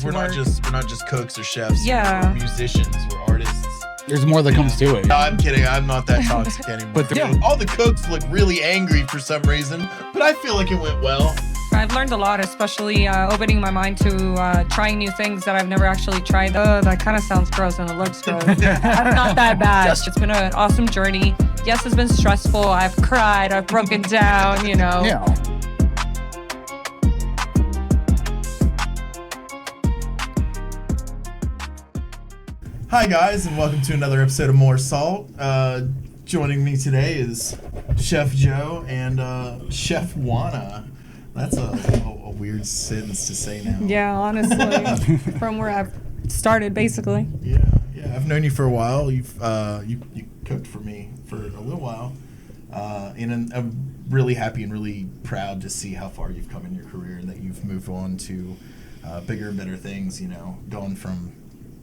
to we're work. we're not just cooks or chefs. Yeah. We're musicians. We're artists. There's more that comes to it. No, I'm kidding. I'm not that toxic anymore. But all the cooks look really angry for some reason, but I feel like it went well. I've learned a lot, especially opening my mind to trying new things that I've never actually tried. That kind of sounds gross and it looks gross. That's not that bad. It's been an awesome journey. Yes, it's been stressful. I've cried. I've broken down, you know. Yeah. Hi guys, and welcome to another episode of More Salt. Joining me today is Chef Joe and Chef Juana. That's a weird sentence to say now. Yeah, honestly, from where I've started, basically. Yeah. I've known you for a while. You've you cooked for me for a little while, and I'm really happy and really proud to see how far you've come in your career and that you've moved on to bigger and better things. You know, going from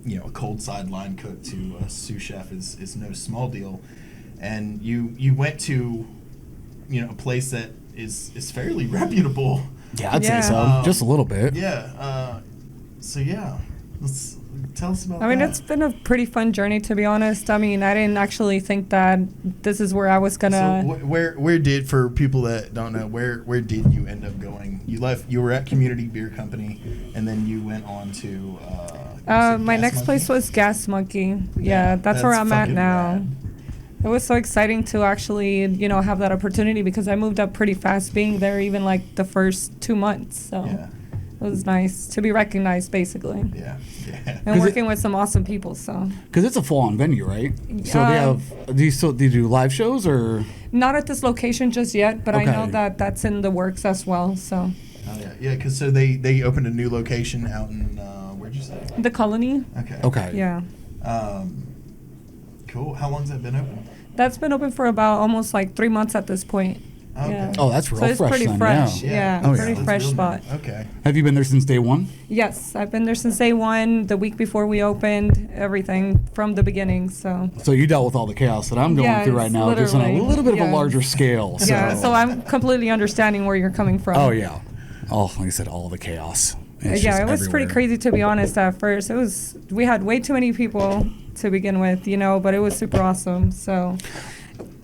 a cold side line cook to a sous chef is no small deal, and you went to a place that is fairly reputable. Yeah, I'd say so. Just a little bit. Yeah. Let's tell us about. I mean, that. it's been a pretty fun journey, to be honest. I mean, I didn't actually think that this is where I was gonna. So where did, for people that don't know, where did you end up going? You were at Community Beer Company, and then you went on to. My next place was Gas Monkey. Yeah, that's where I'm at now. Rad. It was so exciting to actually, have that opportunity because I moved up pretty fast, being there even like the first 2 months. So it was nice to be recognized, basically. Yeah. And working with some awesome people. So. Because it's a full-on venue, right? So they have. Do you do live shows or? Not at this location just yet, but Okay. I know that that's in the works as well. So. Oh yeah. Because so they opened a new location out in where'd you say? The Colony. Okay. Yeah. Cool. How long's that been open? That's been open for about almost like 3 months at this point. Okay. Yeah. Oh, that's real So it's fresh pretty then, fresh. yeah. Yeah, Oh, yeah. pretty That's fresh real spot. new. Okay. Have you been there since day one? Yes, I've been there since day one, the week before we opened, everything from the beginning. So So you dealt with all the chaos that I'm going through Yes, right now, just on a literally. little bit of a Yeah. larger scale. So. yeah, so I'm completely understanding where you're coming from. Oh yeah. Oh, like I said, all the chaos. It's Yeah, just it was pretty everywhere. crazy, to be honest. At first, we had way too many people to begin with, but it was super awesome. So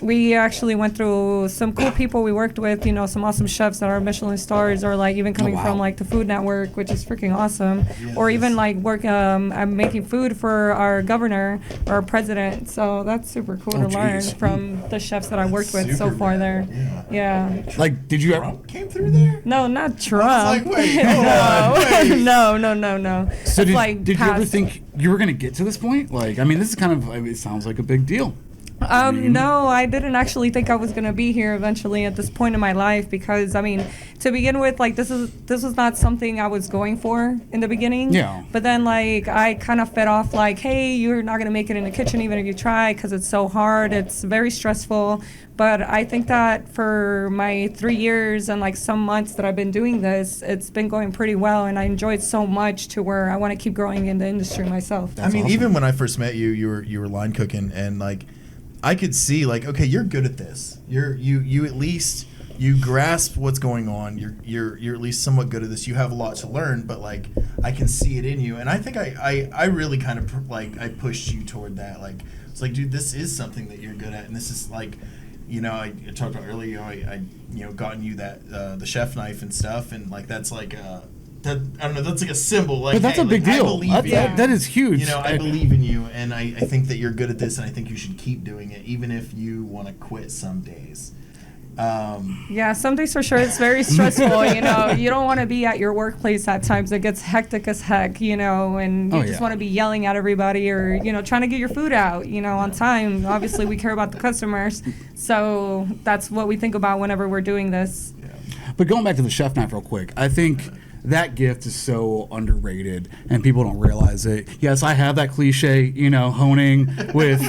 we actually went through some cool people we worked with, some awesome chefs that are Michelin stars, or like even coming wow. from like the Food Network, which is freaking awesome. Yeah, or even that's- like I'm making food for our governor or our president. So that's super cool Oh, to learn geez. from the chefs that I worked with so Super far rad. there. Yeah. Yeah. Like, did you ever? Trump came through there? No, not Trump. I was like, wait, hold on, wait. No. So It's did, like did you ever past- think you were gonna get to this point? Like, I mean, this is kind of. It sounds like a big deal. No, I didn't actually think I was gonna be here eventually at this point in my life because I mean, to begin with, like this was not something I was going for in the beginning. Yeah. But then like I kind of fed off like, hey, you're not gonna make it in the kitchen even if you try because it's so hard. It's very stressful. But I think that for my 3 years and like some months that I've been doing this, it's been going pretty well, and I enjoy it so much to where I want to keep growing in the industry myself. I mean, awesome. even when I first met you, you were line cooking, and like I could see like, okay, you're good at this. You at least you grasp what's going on. You're at least somewhat good at this. You have a lot to learn, but like I can see it in you, and I think I really kind of like I pushed you toward that. Like it's like, dude, this is something that you're good at, and this is like. I talked about earlier. I gotten you that the chef knife and stuff, and like that's like that I don't know. That's like a symbol. Like, But that's hey, a big like, I deal. believe in you. That is huge. I believe in you, and I think that you're good at this, and I think you should keep doing it, even if you want to quit some days. Yeah, some days for sure it's very stressful. You don't want to be at your workplace at times. It gets hectic as heck, and you just want to be yelling at everybody or, trying to get your food out, on time. Obviously, we care about the customers. So that's what we think about whenever we're doing this. But going back to the chef knife real quick, I think that gift is so underrated and people don't realize it. Yes, I have that cliche, honing with,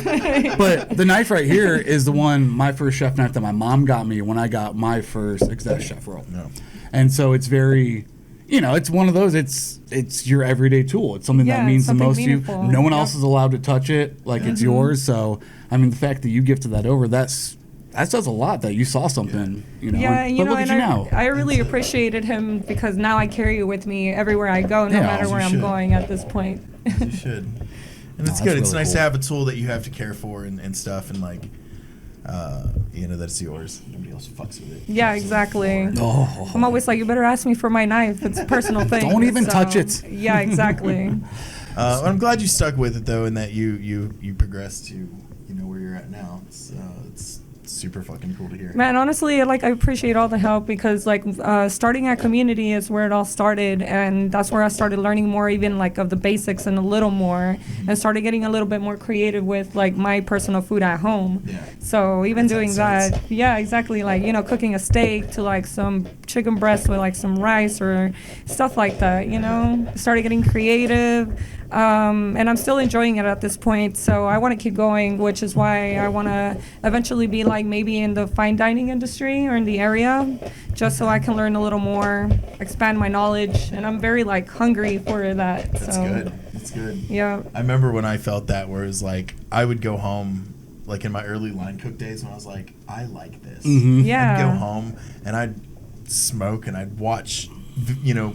but the knife right here is the one, my first chef knife that my mom got me when I got my first exec chef role. No. And so it's very, it's one of those, it's your everyday tool. It's something that means the something most to you. meaningful. No one else is allowed to touch it like it's yours. So, I mean, the fact that you gifted that over, that's that says a lot that you saw something, you know. Yeah, but look at you now. I really appreciated him because now I carry it with me everywhere I go, no matter where I'm going at this point. You should. And it's good. It's nice to have a tool that you have to care for and stuff, and like, you know, that's yours. Nobody else fucks with it. Yeah, exactly. Oh. I'm always like, you better ask me for my knife. It's a personal thing. Don't even touch it. Yeah, exactly. I'm glad you stuck with it though, and that you progressed to, you know, where you're at now. It's super fucking cool to hear. Man, honestly, like, I appreciate all the help because, like, starting at Community is where it all started, and that's where I started learning more, even, like, of the basics and a little more, and started getting a little bit more creative with, like, my personal food at home. Yeah. So even doing that, yeah, exactly, like, you know, cooking a steak to, like, some chicken breast with, like, some rice or stuff like that, you know? Started getting creative. And I'm still enjoying it at this point, so I want to keep going, which is why I want to eventually be like maybe in the fine dining industry or in the area, just so I can learn a little more, expand my knowledge, and I'm very like hungry for that. That's good. That's good. Yeah. I remember when I felt that, where it was like I would go home, like in my early line cook days, when I was like, I like this. Mm-hmm. Yeah. I'd go home and I'd smoke and I'd watch, you know,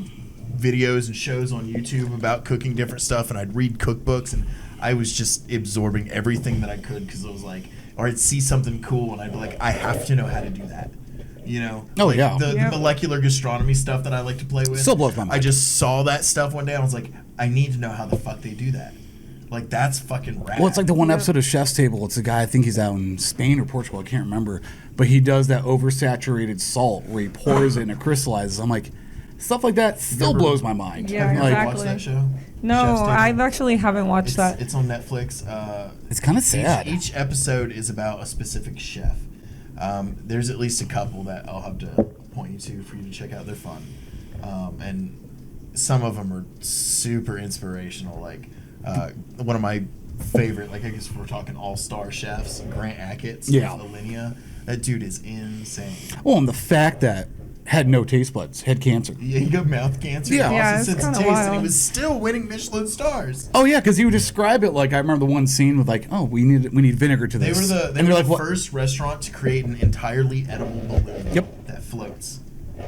videos and shows on YouTube about cooking different stuff, and I'd read cookbooks, and I was just absorbing everything that I could because I was like, or I'd see something cool and I'd be like, I have to know how to do that. You know? Oh, like yeah. The molecular gastronomy stuff that I like to play with. Still blows my mind. I just saw that stuff one day and I was like, I need to know how the fuck they do that. Like, that's fucking rad. Well, it's like the one episode of Chef's Table. It's a guy, I think he's out in Spain or Portugal, I can't remember, but he does that oversaturated salt where he pours it and it crystallizes. I'm like, stuff like that still blows my mind. Yeah, Have you ever exactly. watched that show? No, Chef's Table? I've actually haven't watched that. It's on Netflix. It's kind of sad. Each episode is about a specific chef. There's at least a couple that I'll have to point you to for you to check out. They're fun. And some of them are super inspirational. Like, one of my favorite, like, I guess if we're talking all-star chefs, Grant Achatz. Yeah. Alinea. That dude is insane. Well, and the fact that had no taste buds, had cancer. Yeah, he got mouth cancer. Yeah. Yeah, Lost his it's sense of kinda taste, and he wild. was still winning Michelin stars. Oh yeah, because he would describe it like, I remember the one scene with like, oh, we need vinegar to They this. were and they're like, the what? first restaurant to create an entirely edible balloon. Yep. That floats,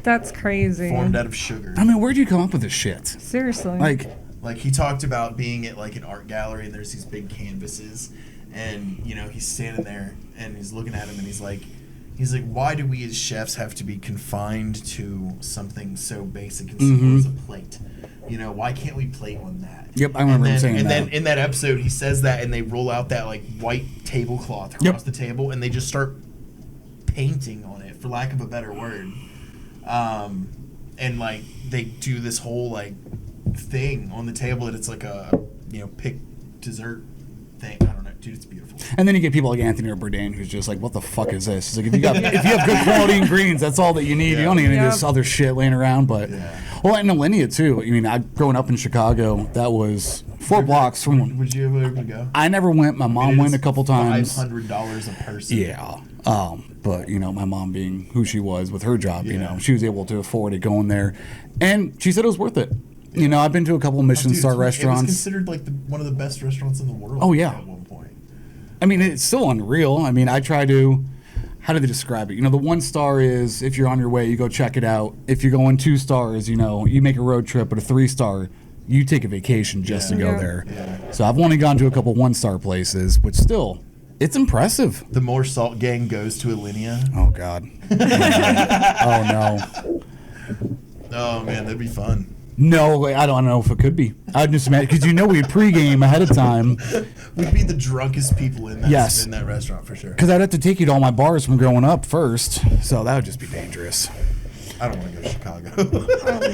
That's crazy. formed out of sugar. I mean, where'd you come up with this shit? Seriously. Like, he talked about being at like an art gallery and there's these big canvases, and you know, he's standing there and he's looking at him and he's like, why do we as chefs have to be confined to something so basic and simple as a plate? You know, why can't we plate on that? Yep, I remember him saying and that. And then in that episode, he says that, and they roll out that like white tablecloth across the table, and they just start painting on it, for lack of a better word. And like they do this whole like thing on the table that it's like a, you know, pick dessert thing. I don't know, dude, it's beautiful. And then you get people like Anthony or Bourdain who's just like, what the fuck is this? It's like, if you have good quality ingredients, that's all that you need. Yeah. You don't need any of this other shit laying around. But well, and Alinea too. I mean, growing up in Chicago, that was 4 blocks from. Would you ever able to go? I never went. My mom went a couple times. $500 a person. Yeah. But you know, my mom being who she was with her job, you know, she was able to afford it going there, and she said it was worth it. You know, I've been to a couple of Michelin star restaurants. It was considered like one of the best restaurants in the world. Oh, yeah. At one point. I mean, it's still unreal. I mean, I try to. How do they describe it? You know, the 1 star is if you're on your way, you go check it out. If you're going 2 stars, you know, you make a road trip. But a 3 star, you take a vacation just to go there. Yeah. So I've only gone to a couple 1 star places, but still, it's impressive. The more Salt Gang goes to Alinea. Oh God. Oh no. Oh man, that'd be fun. No, I don't know if it could be. I'd just imagine, because you know we'd pregame ahead of time. We'd be the drunkest people in that Yes. in that restaurant for sure. Because I'd have to take you to all my bars from growing up first, so that would just be dangerous. I don't want to go to Chicago.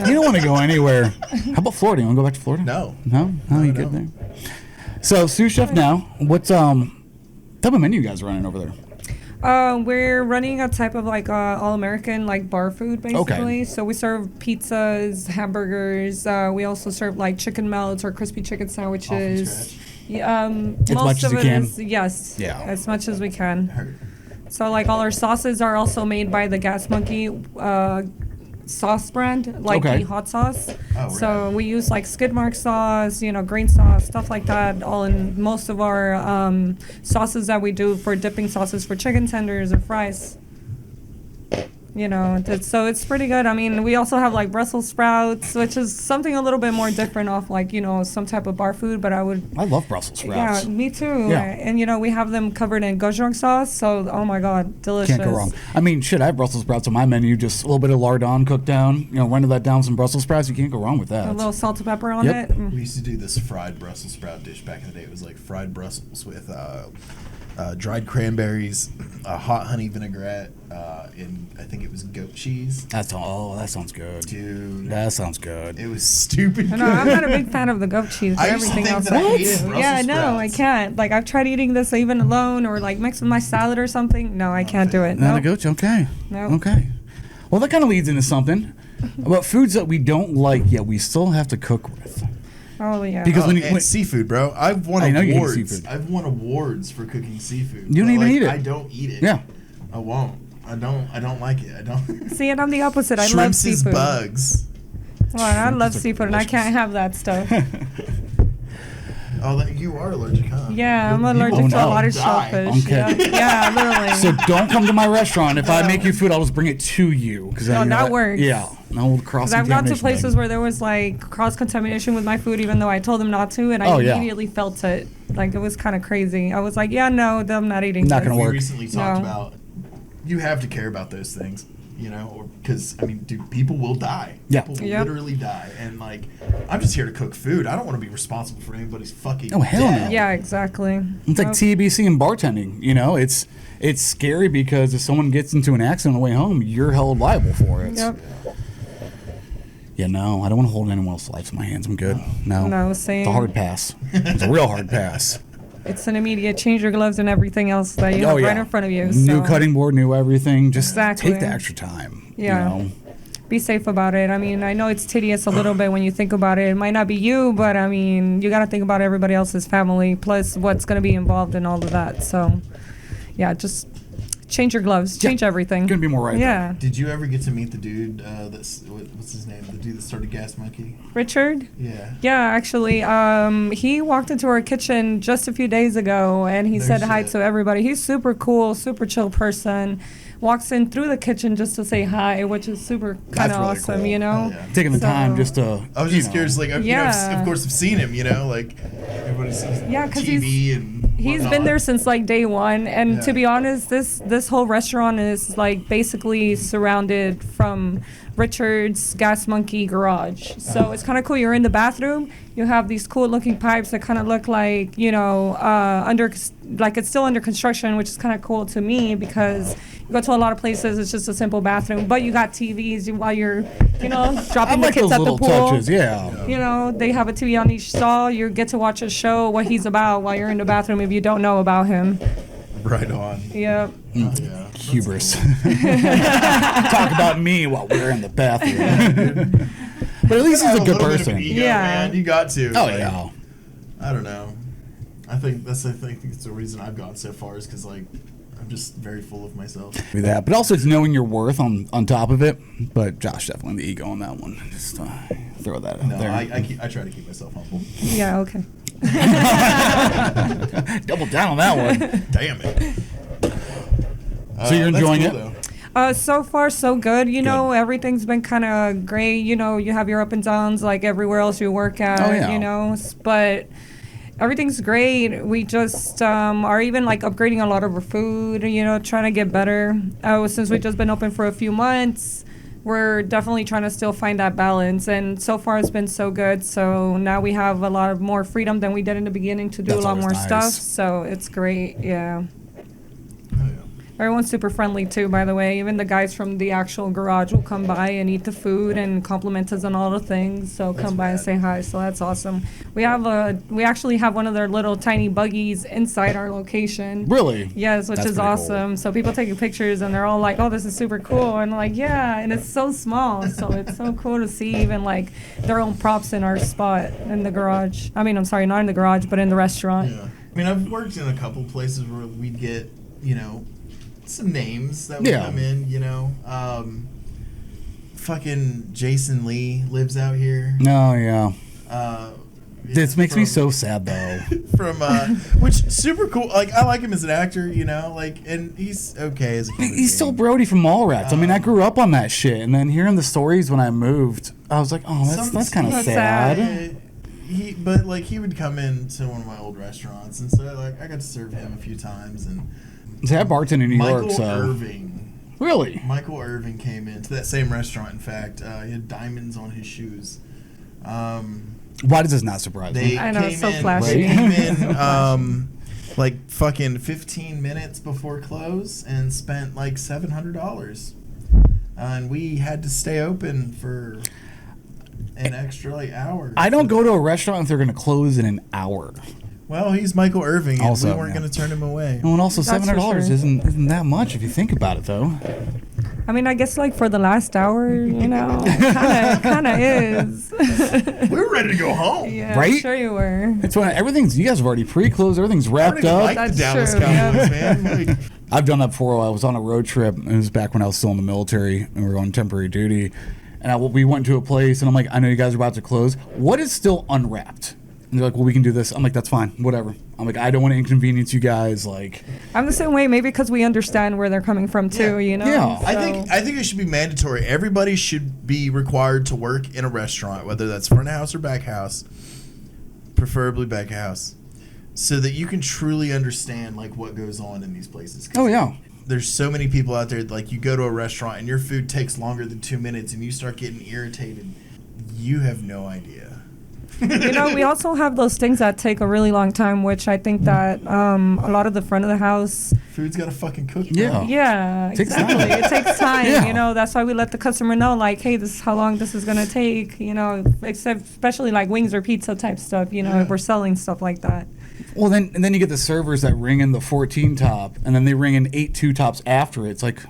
You don't want to go anywhere. How about Florida? You want to go back to Florida? No. No? Oh, you good there? So, Sous Chef now, what type of menu you guys running over there? We're running a type of like all-American like bar food basically. Okay. So we serve pizzas, hamburgers. We also serve like chicken melts or crispy chicken sandwiches. scratch? Yeah, As most much as of you it can? is yes. Yeah. As much as we can. Heard. So like all our sauces are also made by the Gas Monkey sauce brand, like the hot sauce. Oh, so we use like skid mark sauce, green sauce, stuff like that, all in most of our sauces that we do for dipping sauces for chicken tenders or fries. So it's pretty good. I mean, we also have like Brussels sprouts, which is something a little bit more different off like, some type of bar food, but I love Brussels sprouts. Yeah, me too. Yeah. And, we have them covered in gochujang sauce, so, oh my God, delicious. Can't go wrong. I mean, shit, I have Brussels sprouts on my menu, just a little bit of lardon cooked down, render that down with some Brussels sprouts, you can't go wrong with that. A little salt and pepper on it. We used to do this fried Brussels sprout dish back in the day. It was like fried Brussels with dried cranberries, hot honey vinaigrette, and I think it was goat cheese. That sounds good. Dude. That sounds good. It was stupid good. No, I'm not a big fan of the goat cheese. I used to everything think else that I hated Brussels Yeah, no, sprouts. I can't. Like, I've tried eating this even alone or, like, mixed with my salad or something. No, I can't do it. Not a goat, okay. No. Okay. Well, that kind of leads into something about foods that we don't like, yet we still have to cook with. Oh, yeah. Because when seafood, bro. I've won I know you hate awards. seafood. I've won awards for cooking seafood. You don't even eat it. I don't eat it. Yeah. I won't. I don't like it. I don't. See, and I'm the opposite. I love Shrimps seafood. is bugs. Well, I love seafood, and I can't have that stuff. Oh, you are allergic, huh? Yeah, I'm allergic to a lot of die. shellfish. Okay. Yeah, literally. So don't come to my restaurant. If I make you food, I'll just bring it to you. No, that works. Yeah. No cross-contamination. I've gone to places where there was like cross-contamination with my food, even though I told them not to, and I immediately felt it. Like, it was kind of crazy. I was like, yeah, no, I'm not eating Not this. gonna work. We recently talked about you have to care about those things, because I mean, dude, people will die. Yeah. People will literally die, and like, I'm just here to cook food. I don't want to be responsible for anybody's fucking. Oh, hell death. no. Yeah, exactly. It's like TBC and bartending. It's scary because if someone gets into an accident on the way home, you're held liable for it. Yep. Yeah, no, I don't want to hold anyone else's life in my hands. I'm good. No, same. It's a hard pass. It's a real hard pass. It's an immediate change your gloves and everything else that you have right in front of you. New cutting board, new everything. Just Exactly. take the extra time. Yeah. Be safe about it. I mean, I know it's tedious a little bit when you think about it. It might not be you, but I mean, you got to think about everybody else's family, plus what's going to be involved in all of that. So, yeah, just change your gloves, change everything. Couldn't be more right. Yeah. Did you ever get to meet the dude what's his name? The dude that started Gas Monkey? Richard? Yeah. Yeah, actually, he walked into our kitchen just a few days ago, and he said hi to everybody. He's super cool, super chill person. Walks in through the kitchen just to say hi, which is super kind of really awesome, cool. you know? Yeah. Taking the time just to. I was just curious, like, of course, I've seen him, like, everybody sees because TV and he's been there since like day one, and to be honest, this whole restaurant is like basically surrounded from Richard's Gas Monkey garage. So it's kind of cool. You're in the bathroom. You have these cool looking pipes that kind of look like, like it's still under construction, which is kind of cool to me because you go to a lot of places, it's just a simple bathroom, but you got TVs while you're, dropping the kids at the pool. Touches, yeah. They have a TV on each stall. You get to watch a show, what he's about while you're in the bathroom if you don't know about him. Right on. Yep. Yeah. Hubris. Talk about me while we're in the bathroom. But at least he's a good person. Ego, man. You got to. Oh, yeah. I don't know. I think it's the reason I've gone so far is because, like, I'm just very full of myself. That, but also it's knowing your worth on top of it. But Josh definitely the ego on that one. Just throw that out there. I try to keep myself humble. Yeah, okay. Double down on that one. Damn it. So you're enjoying it? Though. So far, so good. Everything's been kind of great. You have your up and downs like everywhere else you work at, but everything's great. We just are even like upgrading a lot of our food, trying to get better. Since we've just been open for a few months, we're definitely trying to still find that balance. And so far, it's been so good. So now we have a lot of more freedom than we did in the beginning to do a lot more stuff. So it's great. Yeah. Everyone's super friendly too, by the way. Even the guys from the actual garage will come by and eat the food and compliment us on all the things. So come by and say hi. So that's awesome. We actually have one of their little tiny buggies inside our location. Really? Yes, which is awesome. Cool. So people taking pictures and they're all like, "Oh, this is super cool." And I'm like, yeah, and it's so small. So it's so cool to see even like their own props in our spot in the garage. I mean, I'm sorry, not in the garage, but in the restaurant. Yeah. I mean, I've worked in a couple places where we'd get, some names that would come in, fucking Jason Lee lives out here. Oh yeah. This makes me from- so sad though. From which super cool. Like I like him as an actor, you know. Like, and he's okay as a human He's still being. Brody from Mallrats. I mean, I grew up on that shit, and then hearing the stories when I moved, I was like, oh, that's kind of That's sad. sad. But like he would come into one of my old restaurants, and so like I got to serve him a few times. And See, I bartended in New Michael York, so Irving. really. Michael Irving came into that same restaurant. In fact, he had diamonds on his shoes. Why does this not surprise They me? I know, came it's so in, flashy. They came in like fucking 15 minutes before close and spent like $700. And we had to stay open for an extra like hour. I don't go to a restaurant if they're going to close in an hour. Well, he's Michael Irving, and Also, we weren't yeah. going to turn him away. Oh, and also That's for $700 sure. isn't that much if you think about it, though. I mean, I guess like for the last hour, you know, kind of is. We were ready to go home. Yeah, Right? I'm sure you were. It's when everything's you guys have already pre-closed, everything's I wrapped don't even up. like the That's Dallas true, yeah. Cowboys, man. Like, I've done that before. I was on a road trip. It was back when I was still in the military and we were on temporary duty. And we went to a place and I'm like, I know you guys are about to close. What is still unwrapped? And they're like, well, we can do this. I'm like, that's fine, whatever. I'm like, I don't want to inconvenience you guys. Like, I'm the same way, maybe because we understand where they're coming from too, Yeah. you know? Yeah. I So- think it should be mandatory. Everybody should be required to work in a restaurant, whether that's front of house or back house, preferably back of house, so that you can truly understand like what goes on in these places. 'Cause oh yeah, there's so many people out there, like you go to a restaurant and your food takes longer than 2 minutes and you start getting irritated. You have no idea. You know, we also have those things that take a really long time, which I think that a lot of the front of the house, Food's got to fucking cook. Yeah. bro. yeah, Takes exactly. time. It takes time, Yeah. you know. That's why we let the customer know, like, hey, this is how long this is gonna take, you know. Especially like wings or pizza type stuff, you know, if we're selling stuff like that. well then you get the servers that ring in the 14 top and then they ring in 8 2 tops after. It's like,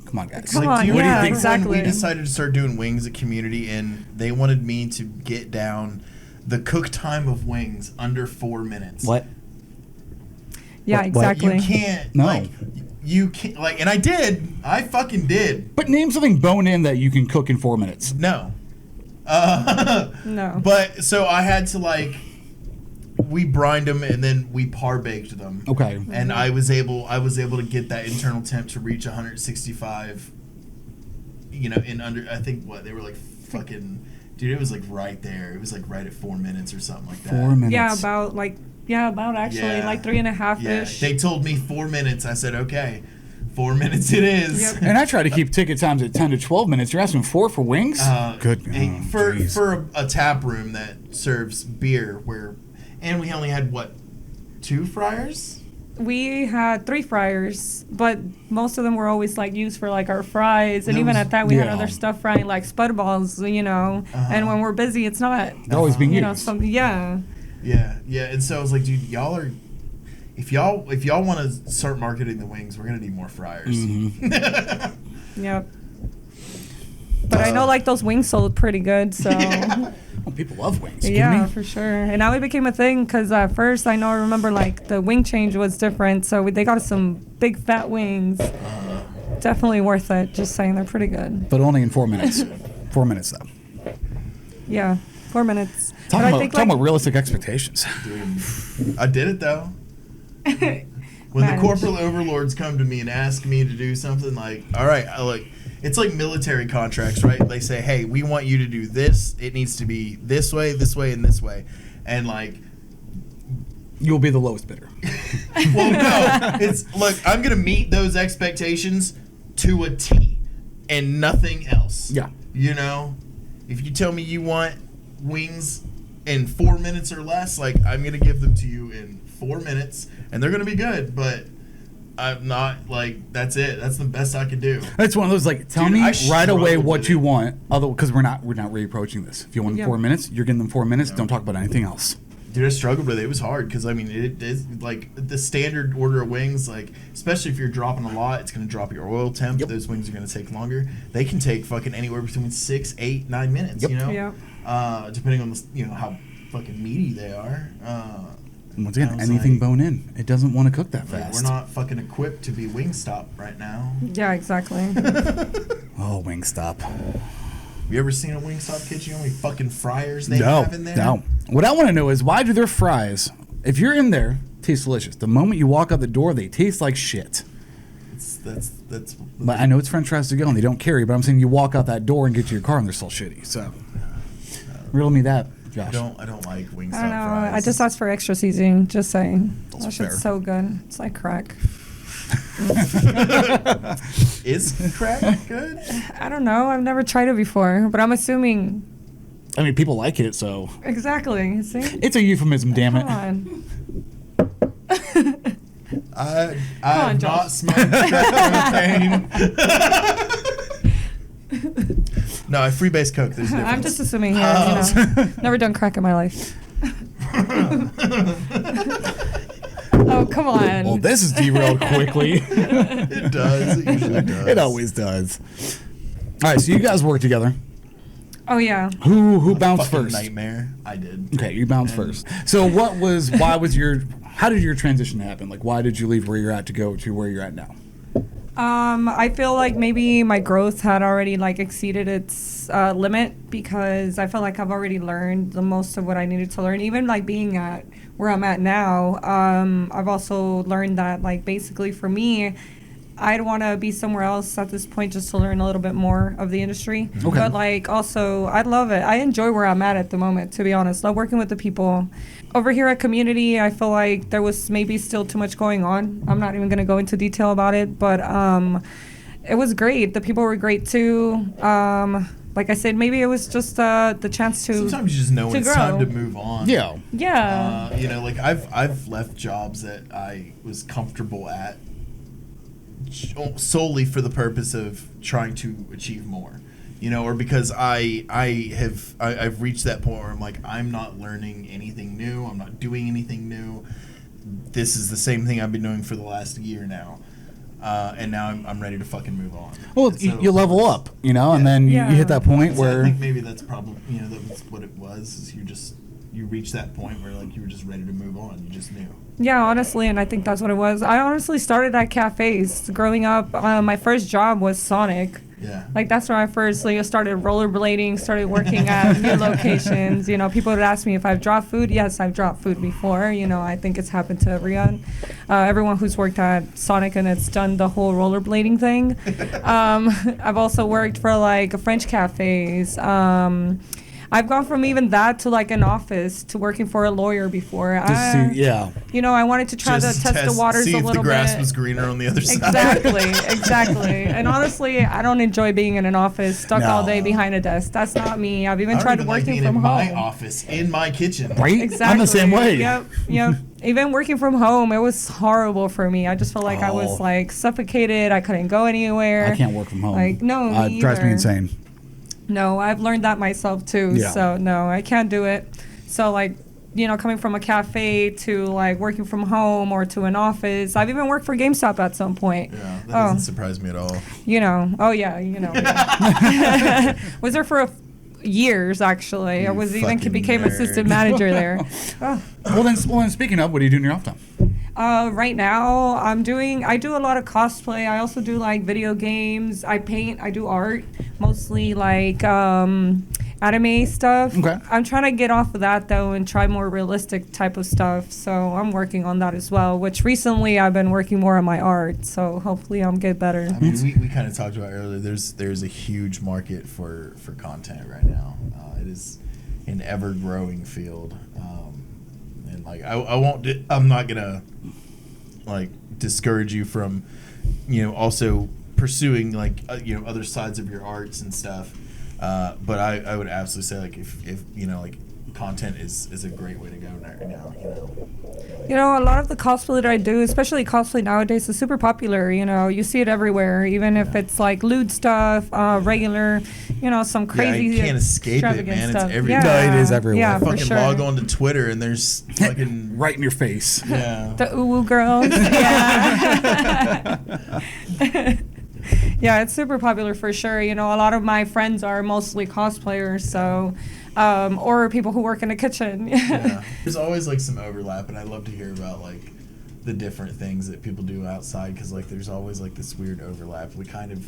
come on guys. Come Like, on, do you yeah, think exactly. when we decided to start doing wings at Community and they wanted me to get down the cook time of wings under 4 minutes? What? Yeah, What- exactly. You can't. No. Like, you can't. Like, and I did. I fucking did. But name something bone in that you can cook in 4 minutes. No. No. But so I had to like, we brined them and then we par baked them. Okay. And I was able to get that internal temp to reach 165. You know, in under, I think what they were like fucking. Dude, it was like right there. It was like right at 4 minutes or something like that. 4 minutes. Yeah, about actually Yeah. like 3.5 Yeah, ish. they told me 4 minutes. I said, okay, 4 minutes it is. Yep. And I try to keep ticket times at 10 to 12 minutes. You're asking 4 for wings? Good. Hey, Oh, for geez. for a tap room that serves beer, and we only had what, 2 fryers? We had 3 fryers, but most of them were always like used for like our fries, and There even was- at that we had yeah. other stuff frying like spud balls, you know. And when we're busy, it's not, They're always being you know, used. something. Yeah, Yeah. And so I was like, dude, y'all are. If y'all want to start marketing the wings, we're gonna need more fryers. Mm-hmm. yep. But I know like those wings sold pretty good, so. Oh, people love wings. You Yeah, kidding me? for sure. And now it became a thing because at first I remember like the wing change was different. So they got us some big fat wings. Definitely worth it. Just saying, they're pretty good. But only in 4 minutes. 4 minutes, though. Yeah, 4 minutes. But Talking I about, think talking like about realistic expectations. I did it though. When the Manage. corporate overlords come to me and ask me to do something, like, all right, it's like military contracts, right? They say, hey, we want you to do this. It needs to be this way, and this way. And like, You'll be the lowest bidder. well, no, it's look, I'm gonna meet those expectations to a T, and nothing else. Yeah. You know, if you tell me you want wings in 4 minutes or less, like I'm gonna give them to you in 4 minutes, and they're gonna be good. But I'm not like that's it. That's the best I can do. It's one of those like, tell Dude, me I right away struggled what with you it. want. Although, because we're not reapproaching this. If you want Yeah. 4 minutes, you're getting them 4 minutes. Don't talk about anything else. Dude, I struggled with it. It was hard because I mean, it is like the standard order of wings. Like, especially if you're dropping a lot, it's going to drop your oil temp. Yep. Those wings are going to take longer. They can take fucking anywhere between 6, 8, 9 minutes. Yep. You know, Yep. depending on how fucking meaty they are. Once again, I was anything like- bone in. It doesn't want to cook that Like, fast. we're not fucking equipped to be Wingstop right now. Yeah, exactly. Oh, Wingstop. you ever seen a Wingstop kitchen? You know how many fucking fryers they have in there? No. What I want to know is, why do their fries, if you're in there, taste delicious? The moment you walk out the door, they taste like shit. That's. But I know it's French fries to go and they don't carry, but I'm saying you walk out that door and get to your car and they're still shitty. So, riddle me that, Josh. I don't like Wingstop I don't know. fries. I just asked for extra seasoning. Just saying. That's That shit's fair. so good. It's like crack. Is crack good? I don't know. I've never tried it before, but I'm assuming. I mean, people like it, so. Exactly. See? It's a euphemism, damn it. Come on. I on, have Josh. not smoked crack cocaine. No, I freebase coke. There's a difference. I'm just assuming here. Never done crack in my life. Oh, come on. Well, this is derailed quickly. It does. It usually does. It always does. How All right, so you guys work together. Oh yeah. Who bounced Fucking first? nightmare. I did. Okay, you bounced first. So how did your transition happen? Like, why did you leave where you're at to go to where you're at now? I feel like maybe my growth had already like exceeded its limit, because I felt like I've already learned the most of what I needed to learn. Even like being at where I'm at now, I've also learned that like basically for me, I'd want to be somewhere else at this point just to learn a little bit more of the industry. Okay. But like also, I love it. I enjoy where I'm at the moment, to be honest. Love working with the people. Over here at Community, I feel like there was maybe still too much going on. I'm not even going to go into detail about it, but it was great. The people were great too. Like I said, maybe it was just the chance to Sometimes you just know when it's grow. time to move on. Yeah. Yeah. You know, like I've left jobs that I was comfortable at solely for the purpose of trying to achieve more, you know, or because I've reached that point where I'm like, I'm not learning anything new, I'm not doing anything new. This is the same thing I've been doing for the last year now, and now I'm ready to fucking move on. Well, And so- you level up, you know, and then you hit that point so where I think maybe that's probably, you know, that's what it was. Is you reach that point where like you were just ready to move on. You just knew. Yeah, honestly, and I think that's what it was. I honestly started at cafes. Growing up, my first job was Sonic. Yeah. Like, that's where I first started rollerblading, started working at new locations. You know, people would ask me if I've dropped food. Yes, I've dropped food before. You know, I think it's happened to everyone who's worked at Sonic and it's done the whole rollerblading thing. I've also worked for, like, French cafes. I've gone from even that to like an office to working for a lawyer before. You know, I wanted to try to test the waters see a if little the grass bit. was greener on the other side. Exactly. And honestly, I don't enjoy being in an office stuck all day behind a desk. That's not me. I've even I don't tried even working like being from in home. my office, in my kitchen. right? Exactly. I'm the same way. Yep. Even working from home, it was horrible for me. I just felt like I was like suffocated. I couldn't go anywhere. I can't work from home. Like, no, me it drives me either. insane. No, I've learned that myself too. Yeah. So no, I can't do it. So like, you know, coming from a cafe to like working from home or to an office. I've even worked for GameStop at some point. Yeah, that doesn't surprise me at all. You know. Oh yeah. You know. Yeah. Was there for years actually. I was even fucking became nerd. assistant manager there. Well, then speaking of, what do you do in your off time? Right now, I do a lot of cosplay. I also do like video games. I paint. I do art, mostly like anime stuff. Okay. I'm trying to get off of that though and try more realistic type of stuff. So I'm working on that as well. Which recently I've been working more on my art. So hopefully I'll get better. I mean, we kind of talked about earlier. There's a huge market for content right now. It is an ever growing field, and like I won't. I'm not gonna like discourage you from, you know, also pursuing like you know, other sides of your arts and stuff. But I would absolutely say like if you know, like content is a great way to go right now. You know, a lot of the cosplay that I do, especially cosplay nowadays, is super popular. You know, you see it everywhere, even if it's like lewd stuff, regular, you know, some crazy. Yeah, you can't escape it, extravagant man. stuff. It's everywhere. No, it is everywhere. Yeah, I for fucking sure. log on to Twitter and there's fucking right in your face. yeah. The uwu girls. Yeah. Yeah, it's super popular for sure. You know, a lot of my friends are mostly cosplayers, so, or people who work in a kitchen. Yeah. There's always like some overlap, and I love to hear about like the different things that people do outside, because like there's always like this weird overlap. We kind of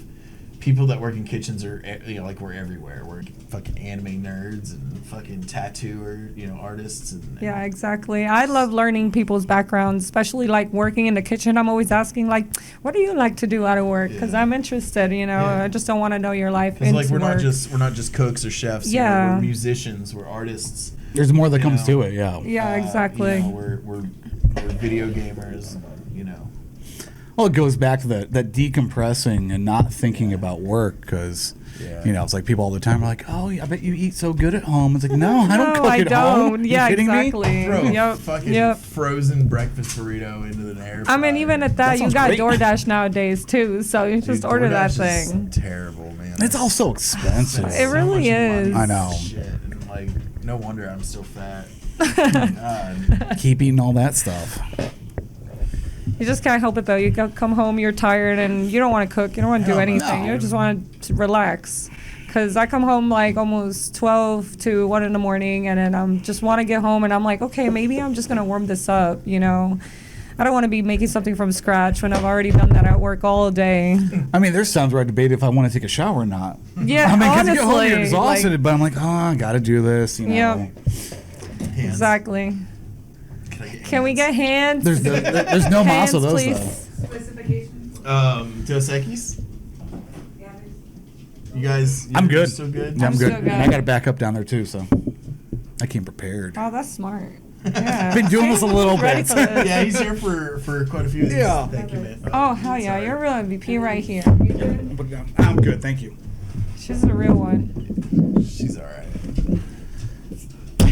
people that work in kitchens are, like we're everywhere. We're fucking anime nerds and fucking tattooer, artists. And yeah, exactly. I love learning people's backgrounds, especially like working in the kitchen. I'm always asking like, what do you like to do out of work? Because I'm interested, I just don't want to know your life. Because like we're not just cooks or chefs. We're musicians. We're artists. There's more that comes to it. Yeah. Yeah, exactly. We're video gamers. Well, it goes back to that decompressing and not thinking about work because, it's like people all the time are like, oh, I bet you eat so good at home. It's like, no, I don't cook at home. Yeah, you kidding exactly. me? Throw fucking frozen breakfast burrito into the air fryer. I mean, even at that, you got great. DoorDash nowadays, too. So you just order that thing. Terrible, man. It's all so expensive. It really is. I know. Shit. And, like, no wonder I'm still fat. God. Keep eating all that stuff. You just can't help it, though. You come home, you're tired, and you don't want to cook. You don't want to do anything. No. You just want to relax. Because I come home like almost 12 to 1 in the morning, and then I just want to get home, and I'm like, okay, maybe I'm just going to warm this up, I don't want to be making something from scratch when I've already done that at work all day. I mean, there's times where I debate if I want to take a shower or not. Yeah, I mean, because honestly. you get home, you're exhausted, but I'm like, I got to do this, Yep. Exactly. Can we get hands? There's no hands, masa those, please. though. Specifications? Dos Equis? You guys, I'm good. Still good? Yeah, I'm good. still good. And I got to back up down there, too, so I came prepared. Oh, that's smart. Yeah. Been doing this a little Ready bit. for this. Yeah, he's here for quite a few of these. Yeah. Thank you, man. Oh, hell yeah. You're a real MVP right here. You good? Put it down. I'm good, thank you. She's a real one. She's all right.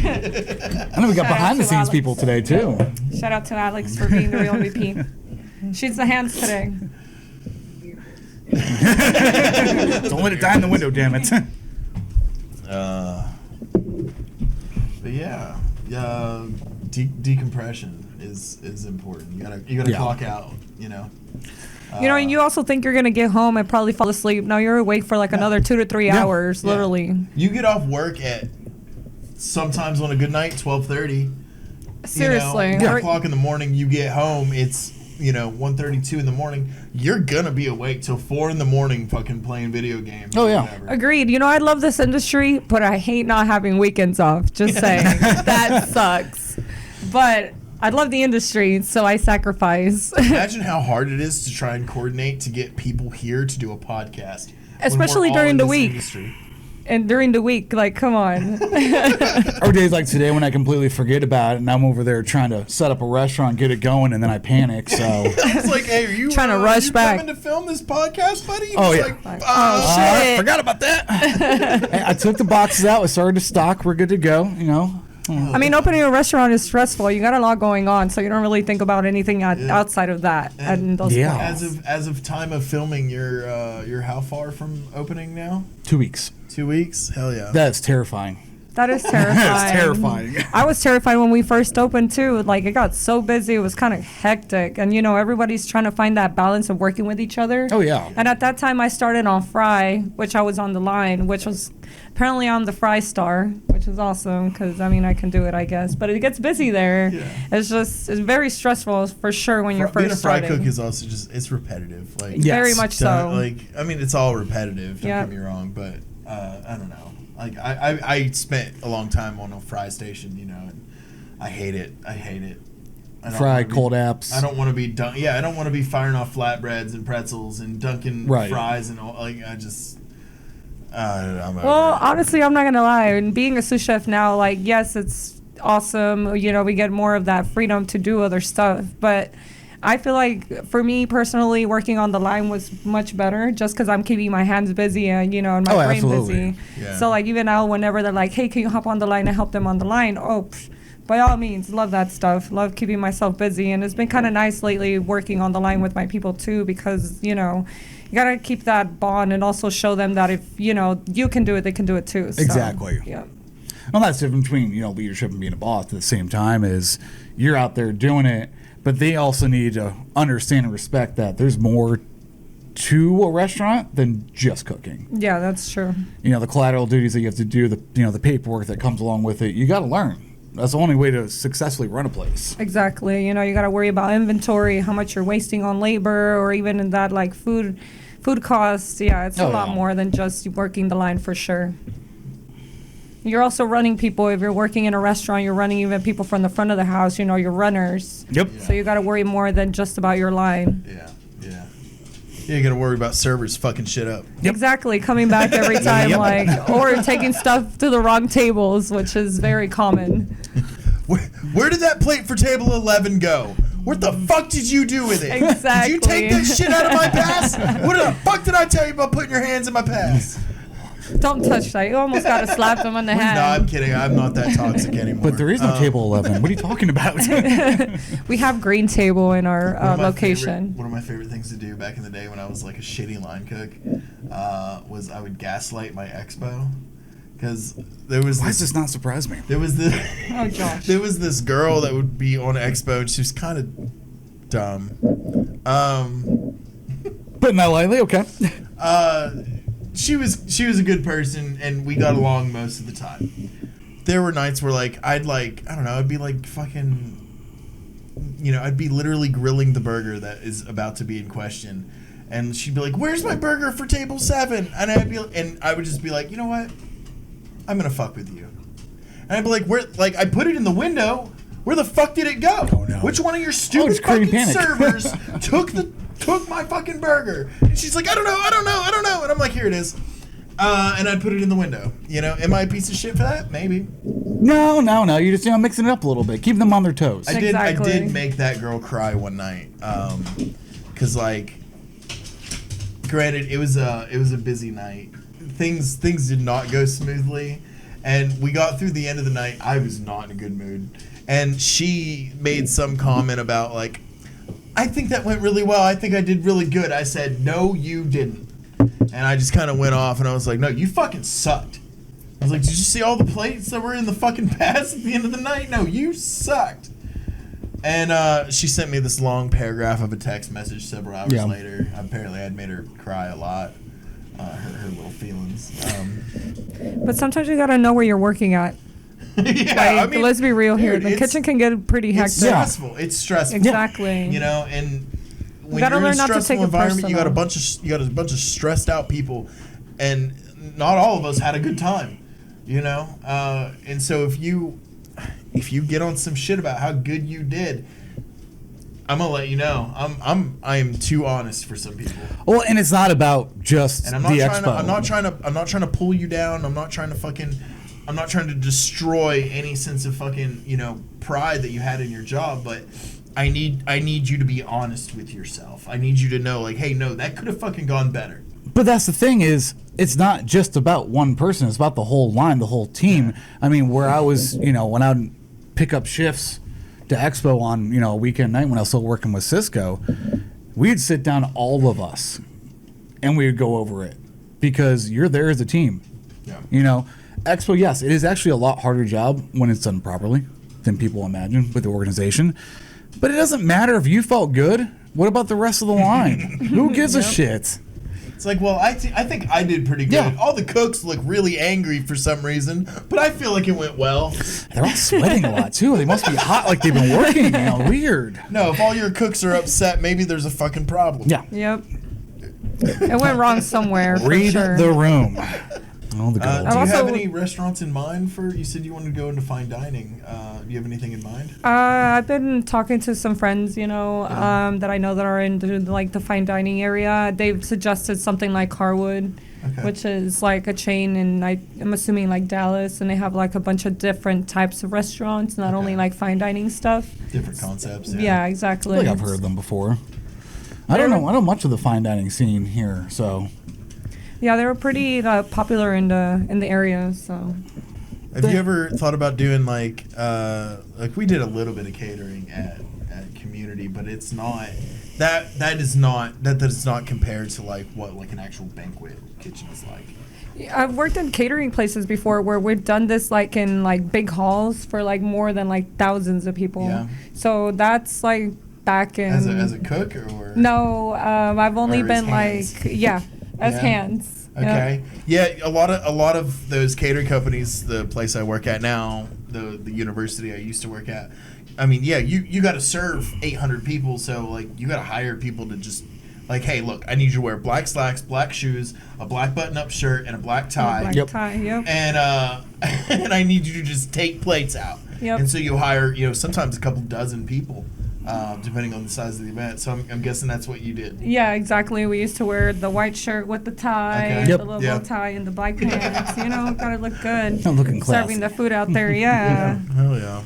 I know we got Shout out behind the to scenes Alex. people today, too. Shout out to Alex for being the real MVP. She's the hands today. Don't let it die in the window, damn it. But yeah, decompression is important. You gotta clock out. And you also think you're going to get home and probably fall asleep. No, you're awake for like another 2 to 3 hours, literally. You get off work at sometimes on a good night 12:30. Seriously. 1 o'clock in the morning. You get home. It's 1:32 in the morning. You're gonna be awake till 4 in the morning, fucking playing video games. Oh, yeah. Whatever. Agreed. I love this industry, but I hate not having weekends off. Just saying. That sucks. But I love the industry, so I sacrifice. Imagine how hard it is to try and coordinate to get people here to do a podcast. when Especially we're all during in the this week. industry. And during the week, like, come on. Or days like today when I completely forget about it and I'm over there trying to set up a restaurant, get it going, and then I panic, so... I was like, hey, are you Trying to rush back. coming to film this podcast, buddy? Oh, He's yeah. like, shit. Forgot about that. Hey, I took the boxes out. We started to stock. We're good to go, I mean, opening a restaurant is stressful. You got a lot going on, so you don't really think about anything outside of that. And those points. As of time of filming, you're how far from opening now? 2 weeks. 2 weeks? Hell yeah. That's terrifying. That is terrifying. That's terrifying. I was terrified when we first opened too. Like, it got so busy, it was kind of hectic, and everybody's trying to find that balance of working with each other. Oh, yeah. And at that time, I started on Fry, which I was on the line, which was apparently on the Fry Star, which is awesome because I can do it, I guess. But it gets busy there. Yeah. It's very stressful for sure when you're first starting. Being a fry cook is also it's repetitive. Like very much so. It's all repetitive. Don't get me wrong, but I don't know. Like I spent a long time on a fry station, and I hate it. Fry cold apps. I don't want to be I don't want to be firing off flatbreads and pretzels and dunking fries and all. Like I just. Honestly, I'm not gonna lie. And being a sous chef now, like, yes, it's awesome. We get more of that freedom to do other stuff, but I feel like for me personally, working on the line was much better just because I'm keeping my hands busy and, and my brain busy. Yeah. So, like, even now, whenever they're like, hey, can you hop on the line and help them on the line? By all means, love that stuff. Love keeping myself busy. And it's been kind of nice lately working on the line with my people, too, because, you got to keep that bond and also show them that if, you can do it, they can do it, too. So, exactly. Yeah. Well, that's the difference between, leadership and being a boss at the same time is you're out there doing it. But they also need to understand and respect that there's more to a restaurant than just cooking. Yeah, that's true. The collateral duties that you have to do, the paperwork that comes along with it, you got to learn. That's the only way to successfully run a place. Exactly. You got to worry about inventory, how much you're wasting on labor, or even in that, like, food Food costs, yeah, it's a lot yeah. more than just working the line for sure. You're also running people. If you're working in a restaurant, you're running even people from the front of the house, you know, your runners. Yep. Yeah. So you got to worry more than just about your line. Yeah. You got to worry about servers fucking shit up. Yep. Exactly. Coming back every time, Yep. or taking stuff to the wrong tables, which is very common. Where did that plate for table 11 go? What the fuck did you do with it? Exactly. Did you take that shit out of my pass? What the fuck did I tell you about putting your hands in my pass? Don't touch that. You almost got to slap them on the head. No, I'm kidding. I'm not that toxic anymore. But there is no table 11. What are you talking about? We have green table in our location. One of my favorite things to do back in the day when I was like a shitty line cook was I would gaslight my expo. Because there was Why does this not surprise me? There was this Oh, Josh. there was this girl that would be on expo and she was kind of dumb. Putting that lightly, okay. She was a good person and we got along most of the time. There were nights where I'd be like fucking, I'd be literally grilling the burger that is about to be in question, and she'd be like, "Where's my burger for table 7?" And I would just be like, "You know what? I'm gonna fuck with you." And I'd be like, "Where?" Like I put it in the window. Where the fuck did it go? Oh, no. Which one of your stupid it's creating fucking panic. servers took my fucking burger? And she's like, I don't know. And I'm like, here it is. And I'd put it in the window. Am I a piece of shit for that? Maybe. No. You're just mixing it up a little bit. Keep them on their toes. I Exactly. did make that girl cry one night. Cause granted, it was a busy night. Things did not go smoothly, and we got through the end of the night. I was not in a good mood, and she made some comment about like, I think that went really well. I think I did really good. I said, no, you didn't. And I just kind of went off and I was like, no, you fucking sucked. I was like, did you see all the plates that were in the fucking pass at the end of the night? No, you sucked. And she sent me this long paragraph of a text message several hours later. Apparently I'd made her cry a lot. Her little feelings. But sometimes you got to know where you're working at. Yeah, Let's be real here. dude, The kitchen can get pretty hectic. It's stressful. It's stressful. Exactly. And when gotta you're in learn a not to stressful take it environment, you got personal. a bunch of stressed out people, and not all of us had a good time. And so if you get on some shit about how good you did, I'm gonna let you know. I am too honest for some people. Well, and it's not about just And I'm not trying to pull you down. I'm not trying to destroy any sense of fucking, pride that you had in your job, but I need you to be honest with yourself. I need you to know, like, hey, no, that could have fucking gone better. But that's the thing is, it's not just about one person. It's about the whole line, the whole team. I mean, where I was, when I would pick up shifts to Expo on, a weekend night when I was still working with Cisco, we'd sit down, all of us, and we would go over it because you're there as a team. Yeah. Expo, yes, it is actually a lot harder job when it's done properly than people imagine with the organization. But it doesn't matter if you felt good. What about the rest of the line? Who gives a shit? It's like, well, I think I did pretty good. Yeah. All the cooks look really angry for some reason, but I feel like it went well. They're all sweating a lot, too. They must be hot like they've been working. Weird. No, if all your cooks are upset, maybe there's a fucking problem. Yeah. Yep. It went wrong somewhere. For Read sure. the room. Oh, the good old Do days. you also- have any restaurants in mind you said you wanted to go into fine dining. Do you have anything in mind? I've been talking to some friends, that I know that are in the fine dining area. They've suggested something like Harwood, which is like a chain in, I'm assuming, like Dallas, and they have like a bunch of different types of restaurants, not only like fine dining stuff. Different concepts. Yeah, exactly. I think I've heard of them before. I don't know much of the fine dining scene here, so. Yeah, they were pretty popular in the area. So. Have you ever thought about doing like we did a little bit of catering at Community, but it's not that does not compare to like what like an actual banquet kitchen is like. I've worked in catering places before where we've done this like in like big halls for like more than like thousands of people. Yeah. So that's like back in As a cook or no, I've only or as been hands? as Yeah. hands. Okay. Yeah, a lot of those catering companies, the place I work at now, the university I used to work at, I mean, yeah, you got to serve 800 people, so like you got to hire people to just Like, hey, look, I need you to wear black slacks, black shoes, a black button-up shirt, and a black tie. Black tie, yep. And and I need you to just take plates out. Yep. And so you hire, sometimes a couple dozen people, depending on the size of the event. So I'm guessing that's what you did. Yeah, exactly. We used to wear the white shirt with the tie, the little bow tie, and the black pants. Gotta look good. I'm looking classy. Serving the food out there, yeah. Hell yeah.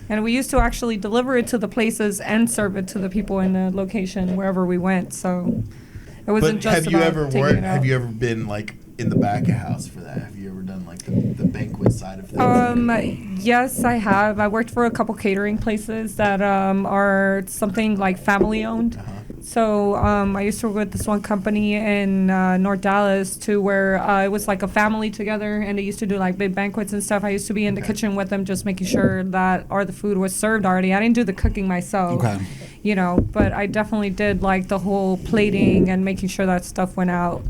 And we used to actually deliver it to the places and serve it to the people in the location wherever we went. So it wasn't just about taking it out. Have you ever been like in the back of house for that? Have you ever done like the banquet side of things? Yes, I have. I worked for a couple catering places that are something like family owned. Uh-huh. So I used to work with this one company in North Dallas too, where it was like a family together, and they used to do like big banquets and stuff. I used to be in the kitchen with them, just making sure that the food was served already. I didn't do the cooking myself, but I definitely did like the whole plating and making sure that stuff went out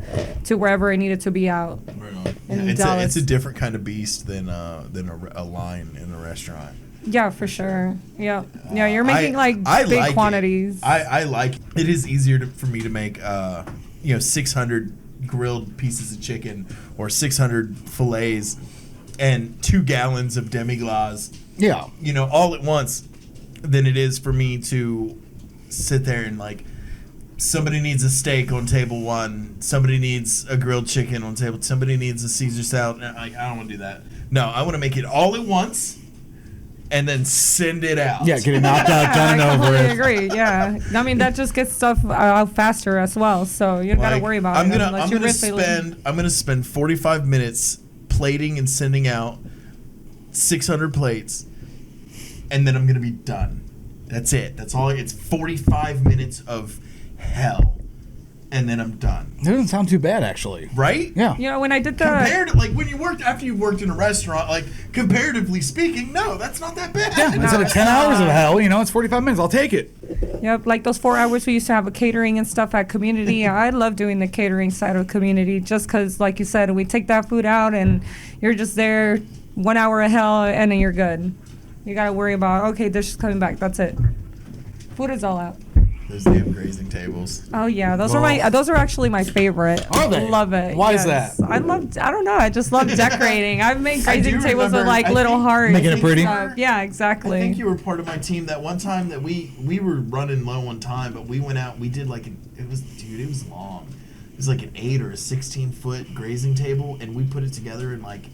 to wherever it needed to be out. Right on. It's a different kind of beast than a line in a restaurant. Yeah, for sure. Yeah, you're making big quantities. I like it is easier for me to make 600 grilled pieces of chicken or 600 fillets and 2 gallons of demi-glace. Yeah. All at once than it is for me to sit there and like somebody needs a steak on table 1, somebody needs a grilled chicken on table, somebody needs a Caesar salad. I don't want to do that. No, I want to make it all at once. And then send it out. Yeah, get it knocked out, done and over with. I completely agree. Yeah, I mean that just gets stuff out faster as well, so you don't got to worry about it. I'm gonna spend 45 minutes plating and sending out 600 plates, and then I'm gonna be done. That's it. That's all. It's 45 minutes of hell, and then I'm done. That doesn't sound too bad, actually. Right? Yeah. When I did the when you worked after you worked in a restaurant, like comparatively speaking, no, that's not that bad. Yeah, instead of 10 hours of hell, it's 45 minutes. I'll take it. Yep, like those 4 hours we used to have a catering and stuff at Community. I love doing the catering side of Community just because, like you said, we take that food out and you're just there 1 hour of hell and then you're good. You got to worry about, okay, dish is coming back. That's it. Food is all out. Those damn grazing tables. Oh yeah, those are actually my favorite. Are they? Love it. Why is that? I don't know. I just love decorating. I've made grazing tables with like little hearts. Making it pretty. Yeah, exactly. I think you were part of my team that one time that we were running low on time, but we went out. We did it was long. It was like an 8 or a 16-foot grazing table, and we put it together in like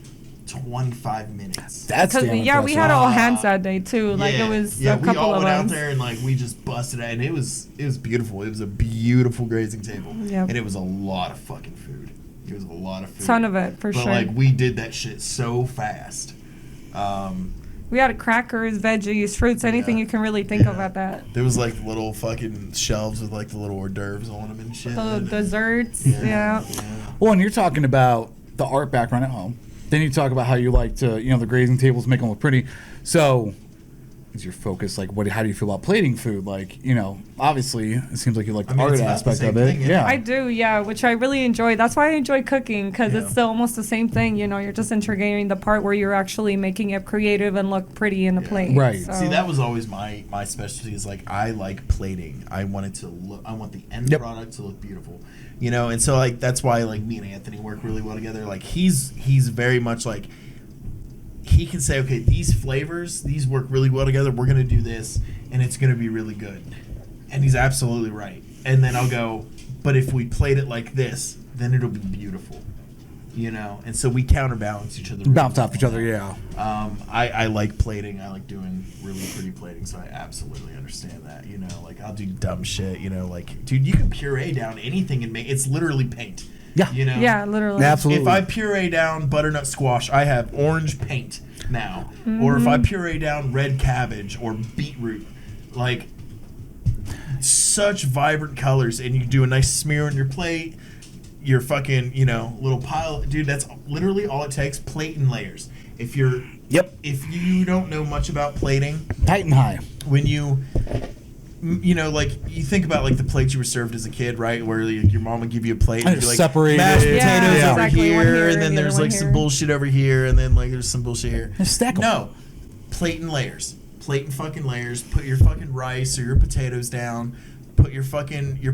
25 minutes. That's damn impressive. We had all hands that day too. Like it was a couple of us. We all went out there and like we just busted it, and it was beautiful. It was a beautiful grazing table, and it was a lot of fucking food. It was a lot of food. Ton of it for sure. But like we did that shit so fast. We had crackers, veggies, fruits, anything you can really think of at that. There was like little fucking shelves with like the little hors d'oeuvres on them and shit. The desserts, yeah. Well, and you're talking about the art background at home. Then you talk about how you like to, the grazing tables make them look pretty. So, is your focus like how do you feel about plating food? Like, obviously it seems like you like the art aspect of it. Thing, yeah, I do. Yeah, which I really enjoy. That's why I enjoy cooking because it's still almost the same thing. You're just integrating the part where you're actually making it creative and look pretty in the plate. Right. So. See, that was always my specialty. Is like I like plating. I want it to look. I want the end product to look beautiful. And so like that's why like me and Anthony work really well together. Like he's very much like he can say, okay, these flavors, these work really well together. We're gonna do this, and it's gonna be really good. And he's absolutely right. And then I'll go, but if we plate it like this, then it'll be beautiful. And so we counterbalance each other. Bounce off each other, yeah. I like plating. I like doing really pretty plating, so I absolutely understand that. Like I'll do dumb shit. Like dude, you can puree down anything and make it's literally paint. Yeah. Yeah, literally. Absolutely. If I puree down butternut squash, I have orange paint now. Mm-hmm. Or if I puree down red cabbage or beetroot, like such vibrant colors, and you do a nice smear on your plate. Your fucking, little pile. Dude, that's literally all it takes. Plate and layers. If you don't know much about plating. Tight and high. When you like, you think about, like, the plates you were served as a kid, right? Where like, your mom would give you a plate. And you'd be like, separated. Mashed potatoes over exactly. here. And then there's, like, some bullshit over here. And then, like, there's some bullshit here. Stack them. No. Plate and layers. Plate and fucking layers. Put your fucking rice or your potatoes down. put your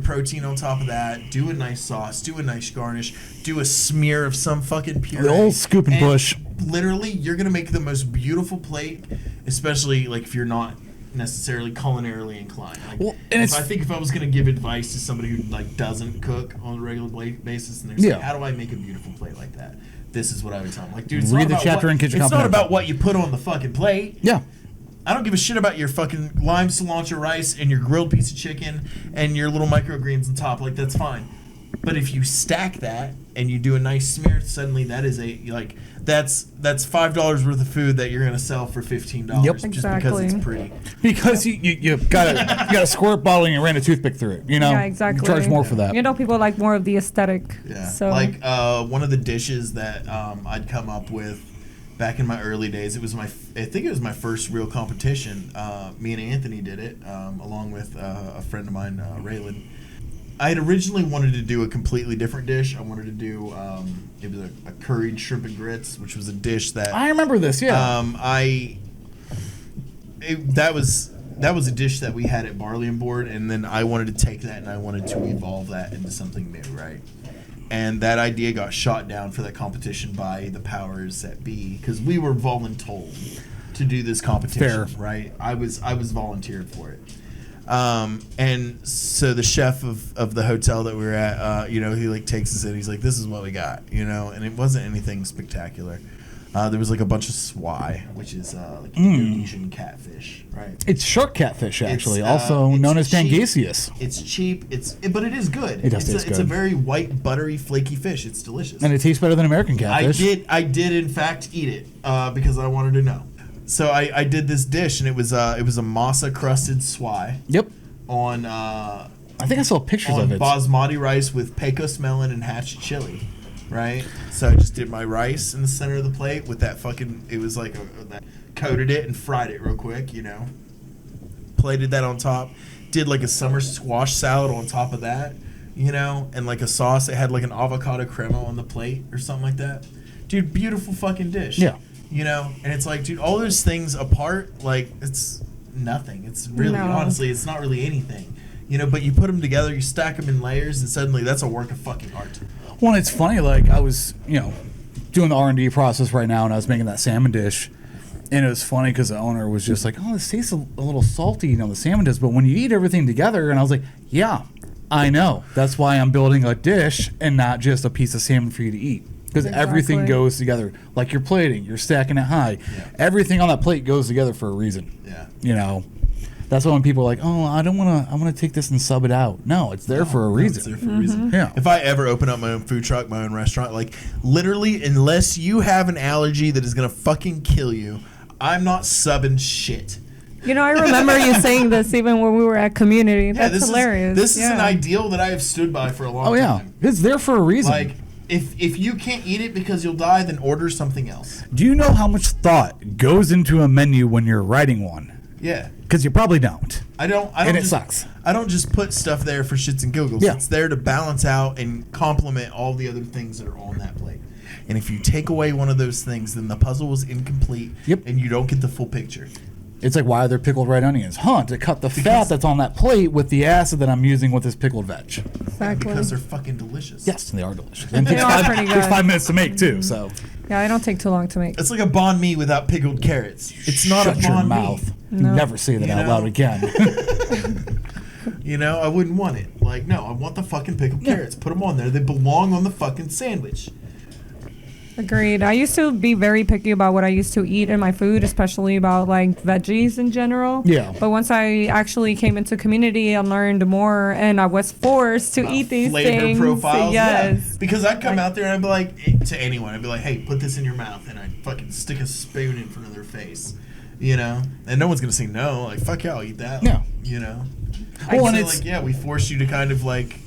protein on top of that, do a nice sauce, do a nice garnish, do a smear of some fucking puree. The old scoop and push. Literally, you're gonna make the most beautiful plate, especially like if you're not necessarily culinarily inclined. Like, well, and if I was gonna give advice to somebody who like doesn't cook on a regular basis, and they're saying, how do I make a beautiful plate like that? This is what I would tell them. Like, dude, read the chapter in Kitchen It's not about what you put on the fucking plate. Yeah. I don't give a shit about your fucking lime cilantro rice and your grilled piece of chicken and your little microgreens on top. Like, that's fine. But if you stack that and you do a nice smear, suddenly that is that's $5 worth of food that you're gonna sell for $15 Yep. just because it's pretty. Because you got a squirt bottle and you ran a toothpick through it. You know, Yeah, exactly. You charge more for that. You know, people like more of the aesthetic. Yeah. So Like one of the dishes that I'd come up with back in my early days, I think it was my first real competition. Me and Anthony did it along with a friend of mine, Rawlins. I had originally wanted to do a completely different dish. I wanted to do it was a curried shrimp and grits, which was a dish that I remember this. Yeah. That was a dish that we had at Barley and Board, and then I wanted to take that and I wanted to evolve that into something new, right? And that idea got shot down for that competition by the powers that be, because we were voluntold to do this competition. Fair. Right? I was volunteered for it. And so the chef of the hotel that we were at, he like takes us in. He's like, "This is what we got," and it wasn't anything spectacular. There was like a bunch of swai, which is like Indonesian catfish, right? It's shark catfish, actually, also known as Pangasius. It's cheap. But it is good. It does taste good. It's a very white, buttery, flaky fish. It's delicious. And it tastes better than American catfish. I did in fact eat it because I wanted to know. So I did this dish, and it was a masa crusted swai. Yep. On I think I saw pictures of it. Basmati rice with pecos melon and hatched chili. Right, so I just did my rice in the center of the plate with that it was like coated it and fried it real quick, plated that on top, did like a summer squash salad on top of that, and like a sauce that had like an avocado crema on the plate or something like that. Dude, beautiful fucking dish. Yeah. And it's like, dude, all those things apart, like, it's nothing. It's really, honestly, it's not really anything. But you put them together, you stack them in layers, and suddenly that's a work of fucking art. Well, it's funny, like, I was, doing the R&D process right now, and I was making that salmon dish, and it was funny because the owner was just like, "Oh, this tastes a little salty, the salmon dish," but when you eat everything together, and I was like, "Yeah, I know. That's why I'm building a dish and not just a piece of salmon for you to eat." Because everything goes together. Like you're plating, you're stacking it high. Yeah. Everything on that plate goes together for a reason. Yeah. That's why when people are like, "Oh, I want to take this and sub it out." No, it's there for a reason. It's there for a reason. Yeah. If I ever open up my own food truck, my own restaurant, like literally, unless you have an allergy that is gonna fucking kill you, I'm not subbing shit. I remember you saying this even when we were at Community. That's hilarious. This is an ideal that I have stood by for a long time. Oh yeah, it's there for a reason. Like, if you can't eat it because you'll die, then order something else. Do you know how much thought goes into a menu when you're writing one? Yeah. Because you probably don't. I don't. And it sucks. I don't just put stuff there for shits and giggles. Yeah. It's there to balance out and complement all the other things that are on that plate. And if you take away one of those things, then the puzzle is incomplete. Yep. And you don't get the full picture. It's like, why are there pickled red onions? To cut the fat that's on that plate with the acid that I'm using with this pickled veg. Exactly. Because they're fucking delicious. Yes, they are delicious. And it takes 5 minutes to make, too, so. Yeah, I don't take too long to make. It's like a banh mi without pickled carrots. It's not a banh mi. Shut your mouth. No. Never say that out loud again. I wouldn't want it. Like, no, I want the fucking pickled carrots. Put them on there. They belong on the fucking sandwich. Agreed. I used to be very picky about what I used to eat in my food, especially about like veggies in general. Yeah. But once I actually came into Community and learned more, and I was forced to eat these flavor things. profiles. Yes. Yeah. Because I'd come out there and I'd be like, to anyone, I'd be like, "Hey, put this in your mouth," and I'd fucking stick a spoon in front of their face, and no one's gonna say no. Like, fuck yeah, I'll eat that. Yeah. Well, and it's like, we forced you to kind of like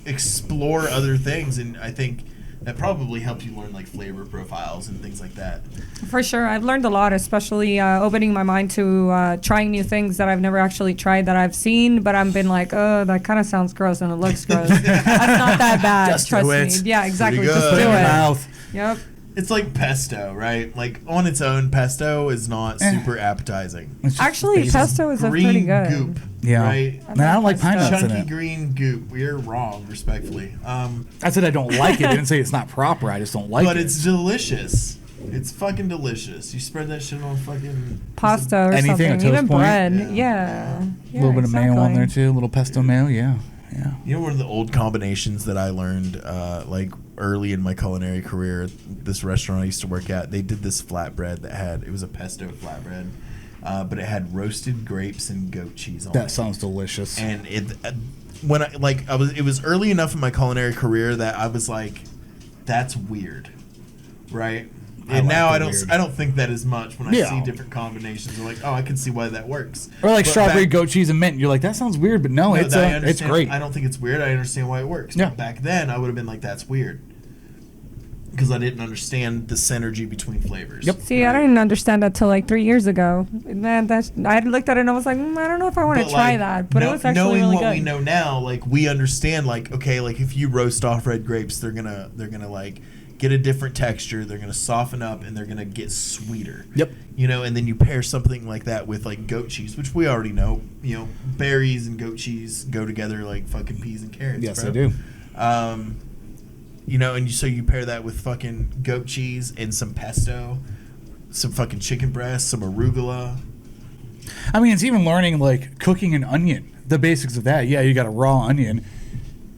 explore other things, and I think that probably helped you learn like flavor profiles and things like that. For sure. I've learned a lot, especially opening my mind to trying new things that I've never actually tried that I've seen, but I've been like, oh, that kind of sounds gross and it looks gross. That's not that bad. Just trust do it. me. Yeah, exactly. Pretty Just good. do Put it in it. your mouth. Yep. It's like pesto, right? Like on its own, pesto is not super appetizing. Actually, pesto is pretty Green good. goop. Yeah. Right? And I don't like pine nuts in Chunky it. green goop. We're wrong, respectfully. I said I don't like it. I didn't say it's not proper. I just don't like it. But it's delicious. It's fucking delicious. You spread that shit on fucking pasta or anything, something, a toast even point. bread. Yeah. A little bit of mayo on there too, a little pesto mayo. Yeah. You know, one of the old combinations that I learned, like early in my culinary career, this restaurant I used to work at, they did this flatbread it was a pesto flatbread, but it had roasted grapes and goat cheese on it. That sounds delicious. And it was early enough in my culinary career that I was like, that's weird, right? And now I don't think that as much when I see different combinations. I'm like, oh, I can see why that works. Or like strawberry goat cheese and mint. You're like, that sounds weird, but no, it's great. I don't think it's weird. I understand why it works. Yeah. But back then, I would have been like, that's weird. Because I didn't understand the synergy between flavors. Yep. See, I didn't understand that till like 3 years ago. Man, I looked at it and I was like, I don't know if I want to try that. But it was actually really good. Knowing what we know now, like we understand, like okay, like if you roast off red grapes, they're gonna like get a different texture. They're gonna soften up and they're gonna get sweeter. Yep. You know, and then you pair something like that with like goat cheese, which we already know. You know, berries and goat cheese go together like fucking peas and carrots. Yes, bro. they do. You know, and so you pair that with fucking goat cheese and some pesto, some fucking chicken breast, some arugula. I mean, it's even learning like cooking an onion, the basics of that. Yeah, you got a raw onion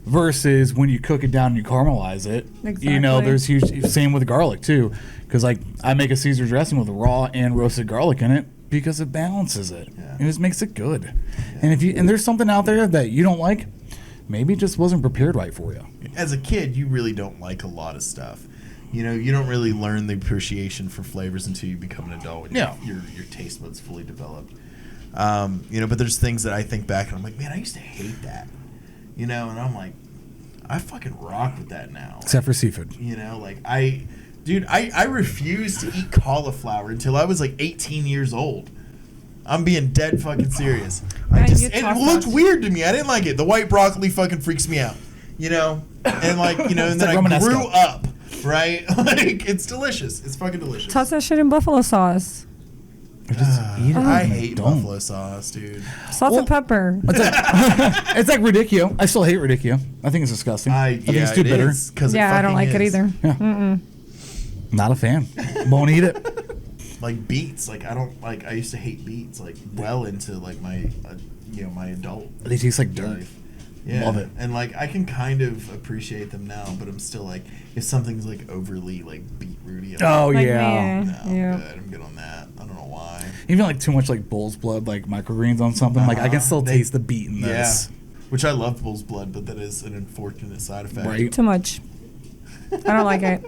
versus when you cook it down and you caramelize it. Exactly. You know, there's huge, same with garlic too. Because like I make a Caesar dressing with raw and roasted garlic in it because it balances it. Yeah. It just makes it good. Yeah. And there's something out there that you don't like, maybe it just wasn't prepared right for you. As a kid, you really don't like a lot of stuff. You know, you don't really learn the appreciation for flavors until you become an adult and your taste buds fully developed. You know, but there's things that I think back and I'm like, man, I used to hate that. You know, and I'm like, I fucking rock with that now. Except for seafood. You know, like I refused to eat cauliflower until I was like 18 years old. I'm being dead fucking serious. It looked weird to me. I didn't like it. The white broccoli fucking freaks me out. You know? And like, you know, and then I grew up, right? Like, it's delicious. It's fucking delicious. Toss that shit in buffalo sauce. I hate buffalo sauce, dude. Salt and pepper. It's like radicchio. I still hate radicchio. I think it's disgusting. I think it's too bitter. I don't like it either. Yeah. Not a fan. Won't eat it. Like beets, like I used to hate beets, like well into like my, my adult. They taste like dirt. Life. Yeah, love it. And like I can kind of appreciate them now, but I'm still like, if something's like overly like beetrooty, I'm good on that. I don't know why. Even like too much like bull's blood, like microgreens on something, like I can still taste the beet in this. Yeah, which I love bull's blood, but that is an unfortunate side effect. Right. Too much. I don't like it.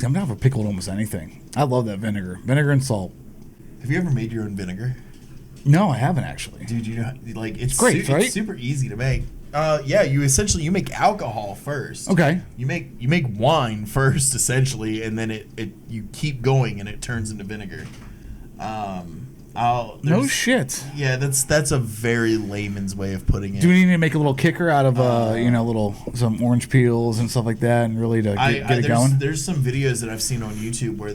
I'm down for pickled almost anything. I love that vinegar and salt. Have you ever made your own vinegar? No, I haven't actually. Dude, you know, like it's great, right? It's super easy to make. Yeah, you make alcohol first. Okay. You make wine first, essentially, and then you keep going, and it turns into vinegar. No shit. Yeah, that's a very layman's way of putting it. Do we need to make a little kicker out of some orange peels and stuff like that, and really to get it going? There's some videos that I've seen on YouTube where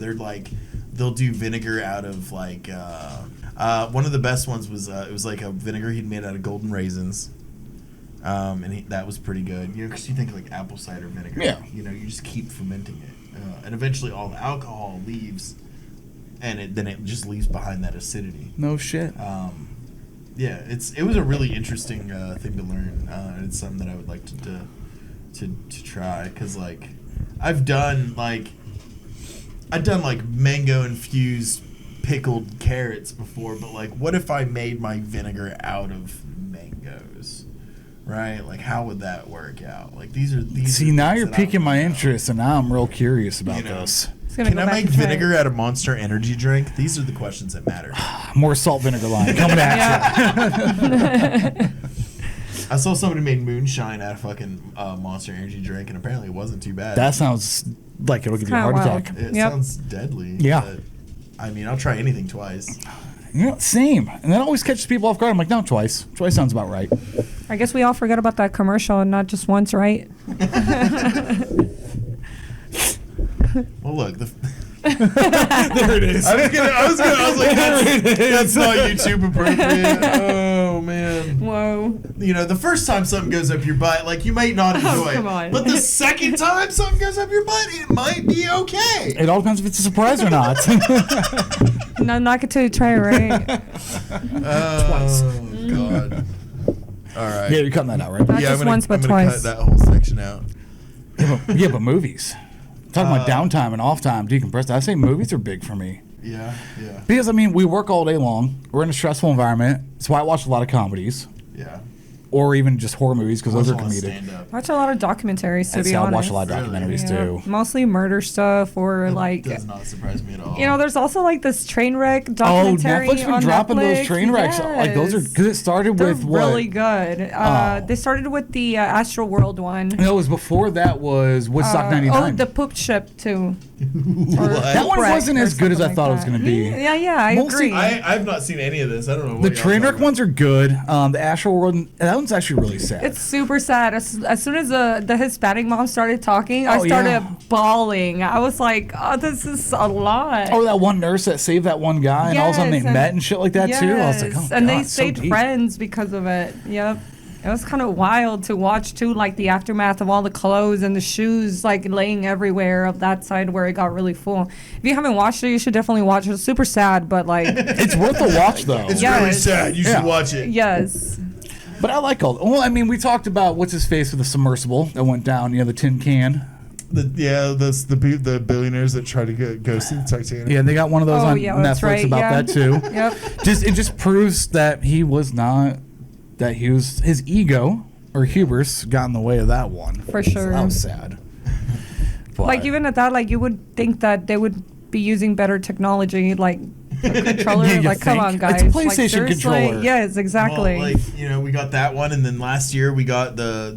they'll do vinegar out of like one of the best ones was it was like a vinegar he'd made out of golden raisins. And that was pretty good, you know, because you think like apple cider vinegar. Yeah. You know, you just keep fermenting it, and eventually all the alcohol leaves, and then it just leaves behind that acidity. No shit. Yeah, it was a really interesting thing to learn. It's something that I would like to try, because like I've done like mango infused pickled carrots before, but like what if I made my vinegar out of mangoes? Right, like how would that work out? Like these are. See, now you're piquing my interest, and now I'm real curious about this. Can I make vinegar out of Monster Energy drink? These are the questions that matter. More salt vinegar line coming at you. I saw somebody made moonshine out of fucking Monster Energy drink, and apparently it wasn't too bad. That sounds like it'll give you a heart attack. It sounds deadly. Yeah. But, I mean, I'll try anything twice. You know, same. And that always catches people off guard. I'm like, no, twice. Twice sounds about right. I guess we all forget about that commercial and not just once, right? Well, look. There it is. I was like, that's not YouTube appropriate. Oh, man. the first time something goes up your butt, like you might not enjoy come it. on. But the second time something goes up your butt, it might be okay. It all depends if it's a surprise or not. No, not until you try it, right? Twice. Oh, God. All right. Yeah, you're cutting that out, right? Not just once, but I'm gonna twice. cut that whole section out. Yeah, but movies. Talking about downtime and off time, decompress. I say movies are big for me. Yeah. Because, I mean, we work all day long. We're in a stressful environment. So I watch a lot of comedies. Yeah. Or even just horror movies because those are comedic. Stand-up. Watch a lot of documentaries, to be I honest. watch a lot of documentaries, too. Mostly murder stuff or That does not surprise me at all. there's also like this train wreck documentary Netflix been on dropping Netflix. those train wrecks. Like, those are, because it started They're with what? really good. They started with the Astral World one. No, it was before that was Woodstock 99. Oh, the poop ship too. That one wasn't as good as I thought it was going to be. Yeah, I Mostly- agree. I've not seen any of this. I don't know what The y'all train wreck talking ones are good. The Astral World, that one's actually really sad. It's super sad. As soon as the Hispanic mom started talking, I started bawling. I was like, oh, this is a lot. Oh, that one nurse that saved that one guy, and all of a sudden they met and shit like that too. I was like, oh, and God, they so stayed deep. friends because of it. Yep. It was kind of wild to watch too, like the aftermath of all the clothes and the shoes like laying everywhere of that side where it got really full. If you haven't watched it, you should definitely watch it. It's super sad, but like It's worth a watch though. It's Yes. really sad. You should watch it. yes. But I like all. Well, I mean, we talked about what's his face with the submersible that went down. The tin can. The billionaires that try to go see the Titanic. Yeah, they got one of those on that's Netflix right, about that too. Yep. It just proves that he was not. That his ego or hubris got in the way of that one. For sure. So that was sad. But, Like even at that, like you would think that they would be using better technology, like a controller. Yeah, you like, come think? on, It's a guys. PlayStation like, seriously? controller. Yes, exactly. Well, we got that one, and then last year we got the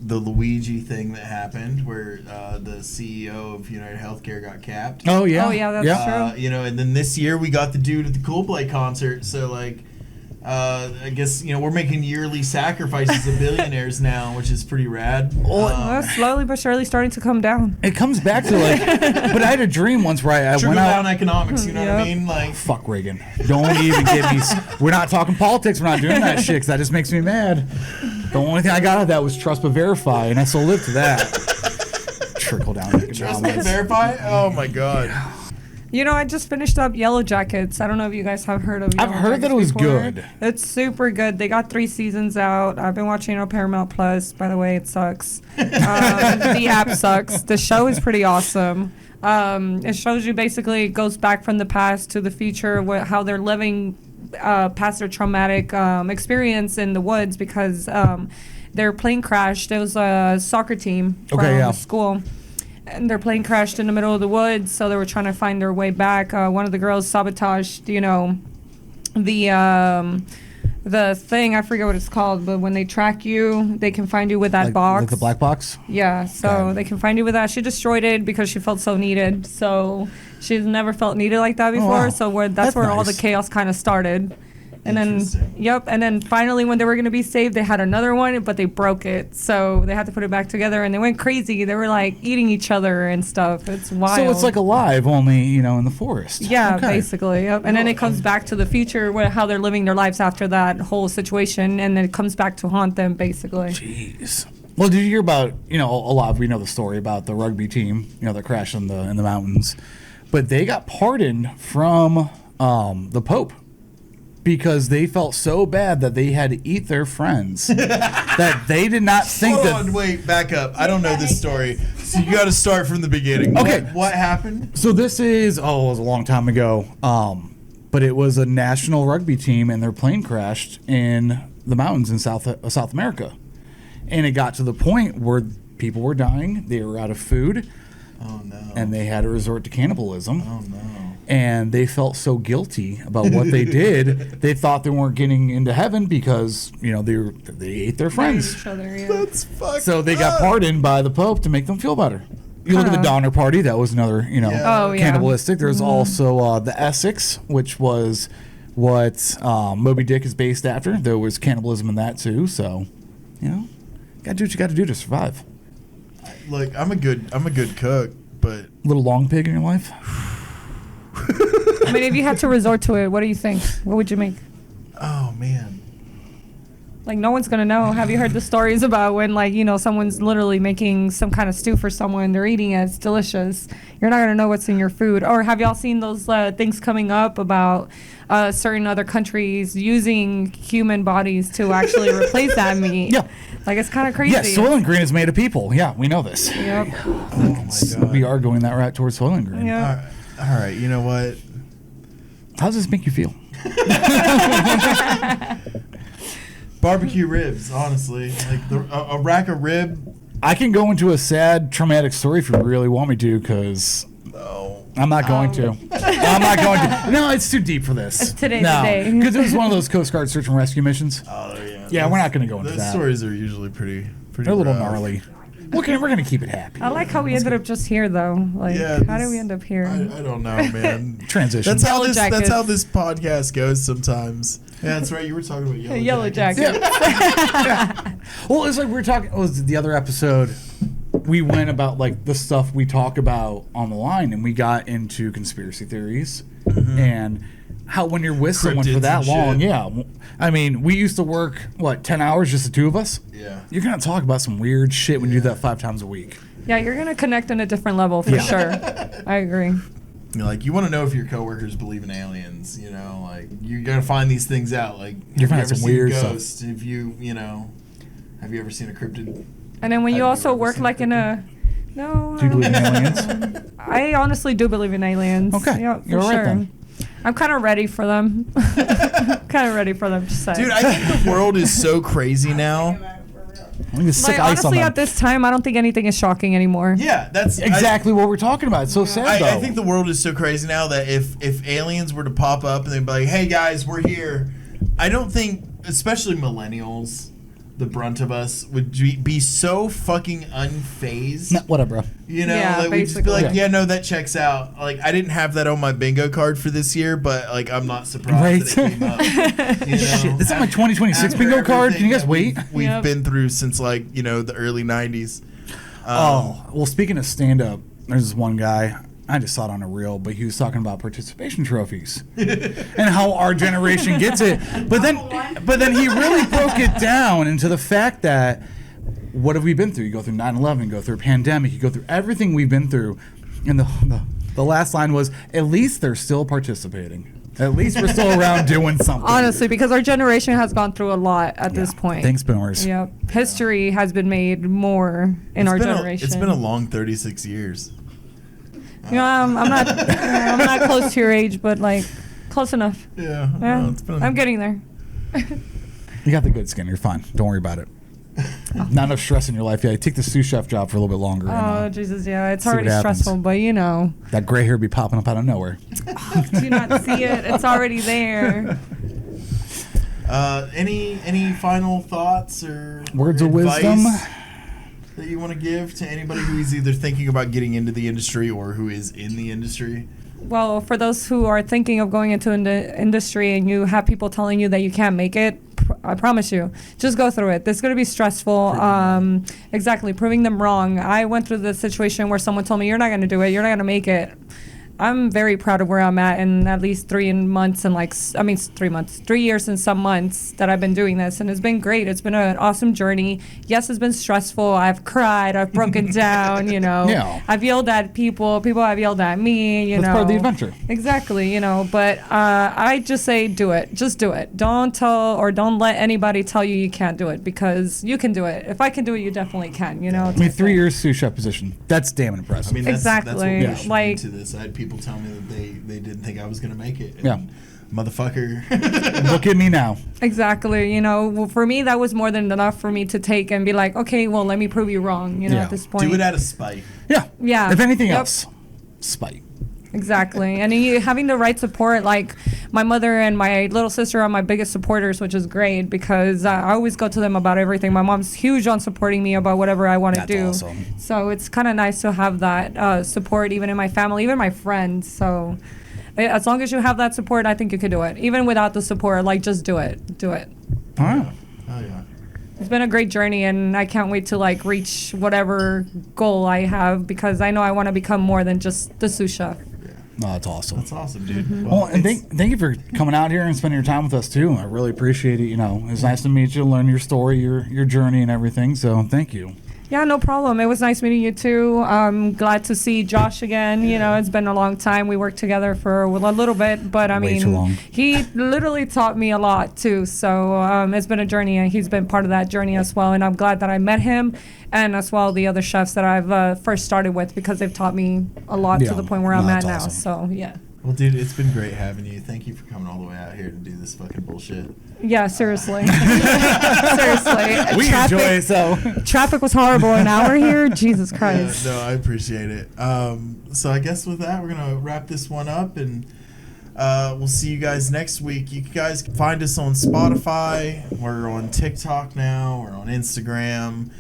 Luigi thing that happened, where the CEO of United Healthcare got capped. Oh yeah. Oh, yeah, that's true. And then this year we got the dude at the Coldplay concert. So like, I guess we're making yearly sacrifices of billionaires now, which is pretty rad. Well, slowly but surely starting to come down. It comes back to like, but I had a dream once where I went out. Trickle down economics, you know what I Yep. mean? Like, Fuck Reagan. Don't even get me. We're not talking politics. We're not doing that shit because that just makes me mad. The only thing I got out of that was trust but verify, and I still live to that. Trickle down trust me, economics. verify. Oh my god. I just finished up Yellow Jackets. I don't know if you guys have heard of Yellow I've heard that it was Jackets before. good. It's super good. They got 3 seasons out. I've been watching it on Paramount Plus. By the way, it sucks. The app sucks. The show is pretty awesome. It shows you basically, it goes back from the past to the future, how they're living past their traumatic experience in the woods because their plane crashed. It was a soccer team from school. And their plane crashed in the middle of the woods, so they were trying to find their way back. One of the girls sabotaged, the thing, I forget what it's called, but when they track you, they can find you with that box. Like the black box? Yeah, so they can find you with that. She destroyed it because she felt so needed. So she's never felt needed like that before. wow. So that's where all the nice. chaos kind of started. And then finally when they were going to be saved, they had another one, but they broke it. So they had to put it back together, and they went crazy. They were like eating each other and stuff. It's wild. So it's like Alive, only in the forest. Yeah, Okay. basically. Yep. And then it comes back to the future, how they're living their lives after that whole situation, and then it comes back to haunt them, basically. Jeez. Well, did you hear about Alive? We know the story about the rugby team, that crashed in the mountains, but they got pardoned from the Pope. Because they felt so bad that they had to eat their friends that they did not think Hold on, wait, back up. I don't know this story. So you got to start from the beginning. Okay. What happened? So this is, it was a long time ago, but it was a national rugby team, and their plane crashed in the mountains in South America. And it got to the point where people were dying, they were out of food, and they had to resort to cannibalism. Oh, no. And they felt so guilty about what they did, they thought they weren't getting into heaven because, they ate their friends. Each other, yeah. That's fucked So they got pardoned by the Pope to make them feel better. You look at the Donner Party, that was another, cannibalistic. There's also the Essex, which was what Moby Dick is based after. There was cannibalism in that too. So, gotta do what you gotta do to survive. Look, I'm a good cook, but Little long pig in your life? I mean, if you had to resort to it, what do you think? What would you make? oh man, Like, no one's gonna know. Have you heard the stories about when, like, you know, someone's literally making some kind of stew for someone, they're eating it, it's delicious. You're not gonna know what's in your food. Or have y'all seen those things coming up about certain other countries using human bodies to actually replace that meat? Yeah. Like, it's kind of crazy. Yeah, Soylent Green is made of people. Yeah, we know this. Yep. Oh my God. We are going that route towards Soylent Green. Yeah. All right, you know what? How does this make you feel? Barbecue ribs, honestly. Like a rack of rib. I can go into a sad, traumatic story if you really want me to, because No. I'm not going to. I'm not going to. No, it's too deep for this. It's today's the day. Because it was one of those Coast Guard search and rescue missions. Oh yeah. Yeah, we're not going to go into Those that. stories are usually pretty. They're a little rough. gnarly. We're going to keep it happy. I like how we ended up just here, though. Like, Yeah, how did we end up here? I don't know, man. Transition. That's how Yellow jackets. that's how this podcast goes sometimes. Yeah, that's right. You were talking about Yellow jackets. jacket. Well, it's like we were talking. It was the other episode. We went about like the stuff we talk about on the line, and we got into conspiracy theories and how when you're with someone for Cryptids that and long, shit. yeah. I mean, we used to work 10 hours, just the two of us. Yeah. You're gonna talk about some weird shit when you do that 5 times a week. Yeah, you're going to connect on a different level for sure. I agree. You're like, you want to know if your coworkers believe in aliens, you know, like you're gonna find these things out. Like, You're have finding you ever some seen weird ghosts? Stuff. Have you ever seen a cryptid? And then when you Have you also ever work seen like in a... No. Do you I believe in don't- aliens? I honestly do believe in aliens. Okay, Yeah, for you're all right sure. then. I'm kind of ready for them. Kind of ready for them to say. Dude, I think the world is so crazy now. I'm gonna stick like, ice on honestly, them. at this time, I don't think anything is shocking anymore. Yeah, that's Exactly what we're talking about. It's so sad, though. I think the world is so crazy now that if aliens were to pop up and they'd be like, "Hey guys, we're here," I don't think, especially millennials, the brunt of us would be so fucking unfazed. Nah, whatever, bro. You know, Yeah, like we just be basically. like, yeah, no, that checks out. Like, I didn't have that on my bingo card for this year, but like, I'm not surprised that it came up. You know? Shit, this is my 2026 After bingo card. Can you guys everything wait? that We've Yep. been through since like the early '90s. Well, speaking of stand-up, there's this one guy. I just saw it on a reel, but he was talking about participation trophies and how our generation gets it. But then he really broke it down into the fact that what have we been through? You go through 9/11, you go through a pandemic, you go through everything we've been through, and the last line was, "At least they're still participating. At least we're still around doing something." Honestly, because our generation has gone through a lot at this point. Thanks, boomers. Yep. History has been made more in our generation. It's been a long 36 years. You know, I'm not. I'm not close to your age, but like close enough. Yeah, Yeah, no, it's been. I'm getting there. You got the good skin. You're fine. Don't worry about it. Not enough stress in your life. Yeah, take the sous chef job for a little bit longer. Oh and, Jesus, yeah, it's see what already happens. stressful, but you know, that gray hair be popping up out of nowhere. do you not see it? It's already there. Any final thoughts or Words of advice wisdom that you want to give to anybody who is either thinking about getting into the industry or who is in the industry? Well, for those who are thinking of going into the industry and you have people telling you that you can't make it, I promise you, just go through it. It's going to be stressful. Exactly, proving them wrong. I went through the situation where someone told me, you're not going to do it, you're not going to make it. I'm very proud of where I'm in at least 3 months and 3 years and some months that I've been doing this, and it's been great. It's been an awesome journey. Yes, it's been stressful. I've cried. I've broken down. You know, Yeah. I've yelled at people. People have yelled at me. You That's know, part of the adventure. Exactly. You know, but I just say do it. Just do it. Don't let anybody tell you can't do it, because you can do it. If I can do it, you definitely can. You know. I mean, 3 years sous chef position. That's damn impressive. I mean, that's what Exactly. pushed me Like- into this. I had people tell me that they didn't think I was going to make it. And Yeah. Motherfucker. Look at me now. Exactly. You know, well, for me, that was more than enough for me to take and be like, okay, well, let me prove you wrong. You know, Yeah. at this point. Do it out of spite. Yeah. Yeah. If anything Yep. else, spite. Exactly. And having the right support, like my mother and my little sister are my biggest supporters, which is great because I always go to them about everything. My mom's huge on supporting me about whatever I want to That's do. awesome. So it's kind of nice to have that support, even in my family, even my friends. So as long as you have that support, I think you could do it. Even without the support, like just do it. Do it. All right. Oh, yeah. It's been a great journey, and I can't wait to like reach whatever goal I have, because I know I want to become more than just the sous chef. No, that's awesome. That's awesome, dude. Mm-hmm. Well, and thank you for coming out here and spending your time with us too. I really appreciate it. It's nice to meet you, learn your story, your journey, and everything. So thank you. Yeah, no problem. It was nice meeting you too. I'm glad to see Josh again. It's been a long time. We worked together for a little bit, but Way too long. he literally taught me a lot too. So it's been a journey, and he's been part of that journey as well. And I'm glad that I met him, and as well the other chefs that I've first started with, because they've taught me a lot to the point where I'm at now. Awesome. So yeah. Well, dude, it's been great having you. Thank you for coming all the way out here to do this fucking bullshit. Yeah, seriously. Seriously. We enjoy it, so. Traffic was horrible. An hour here? Jesus Christ. Yeah, no, I appreciate it. So I guess with that, we're going to wrap this one up, and we'll see you guys next week. You guys can find us on Spotify. We're on TikTok now. We're on Instagram.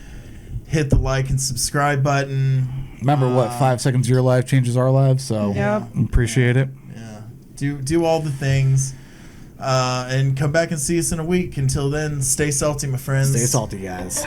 Hit the like and subscribe button. Remember 5 seconds of your life changes our lives, so appreciate it. Yeah. Do all the things. And come back and see us in a week. Until then, stay salty, my friends. Stay salty, guys.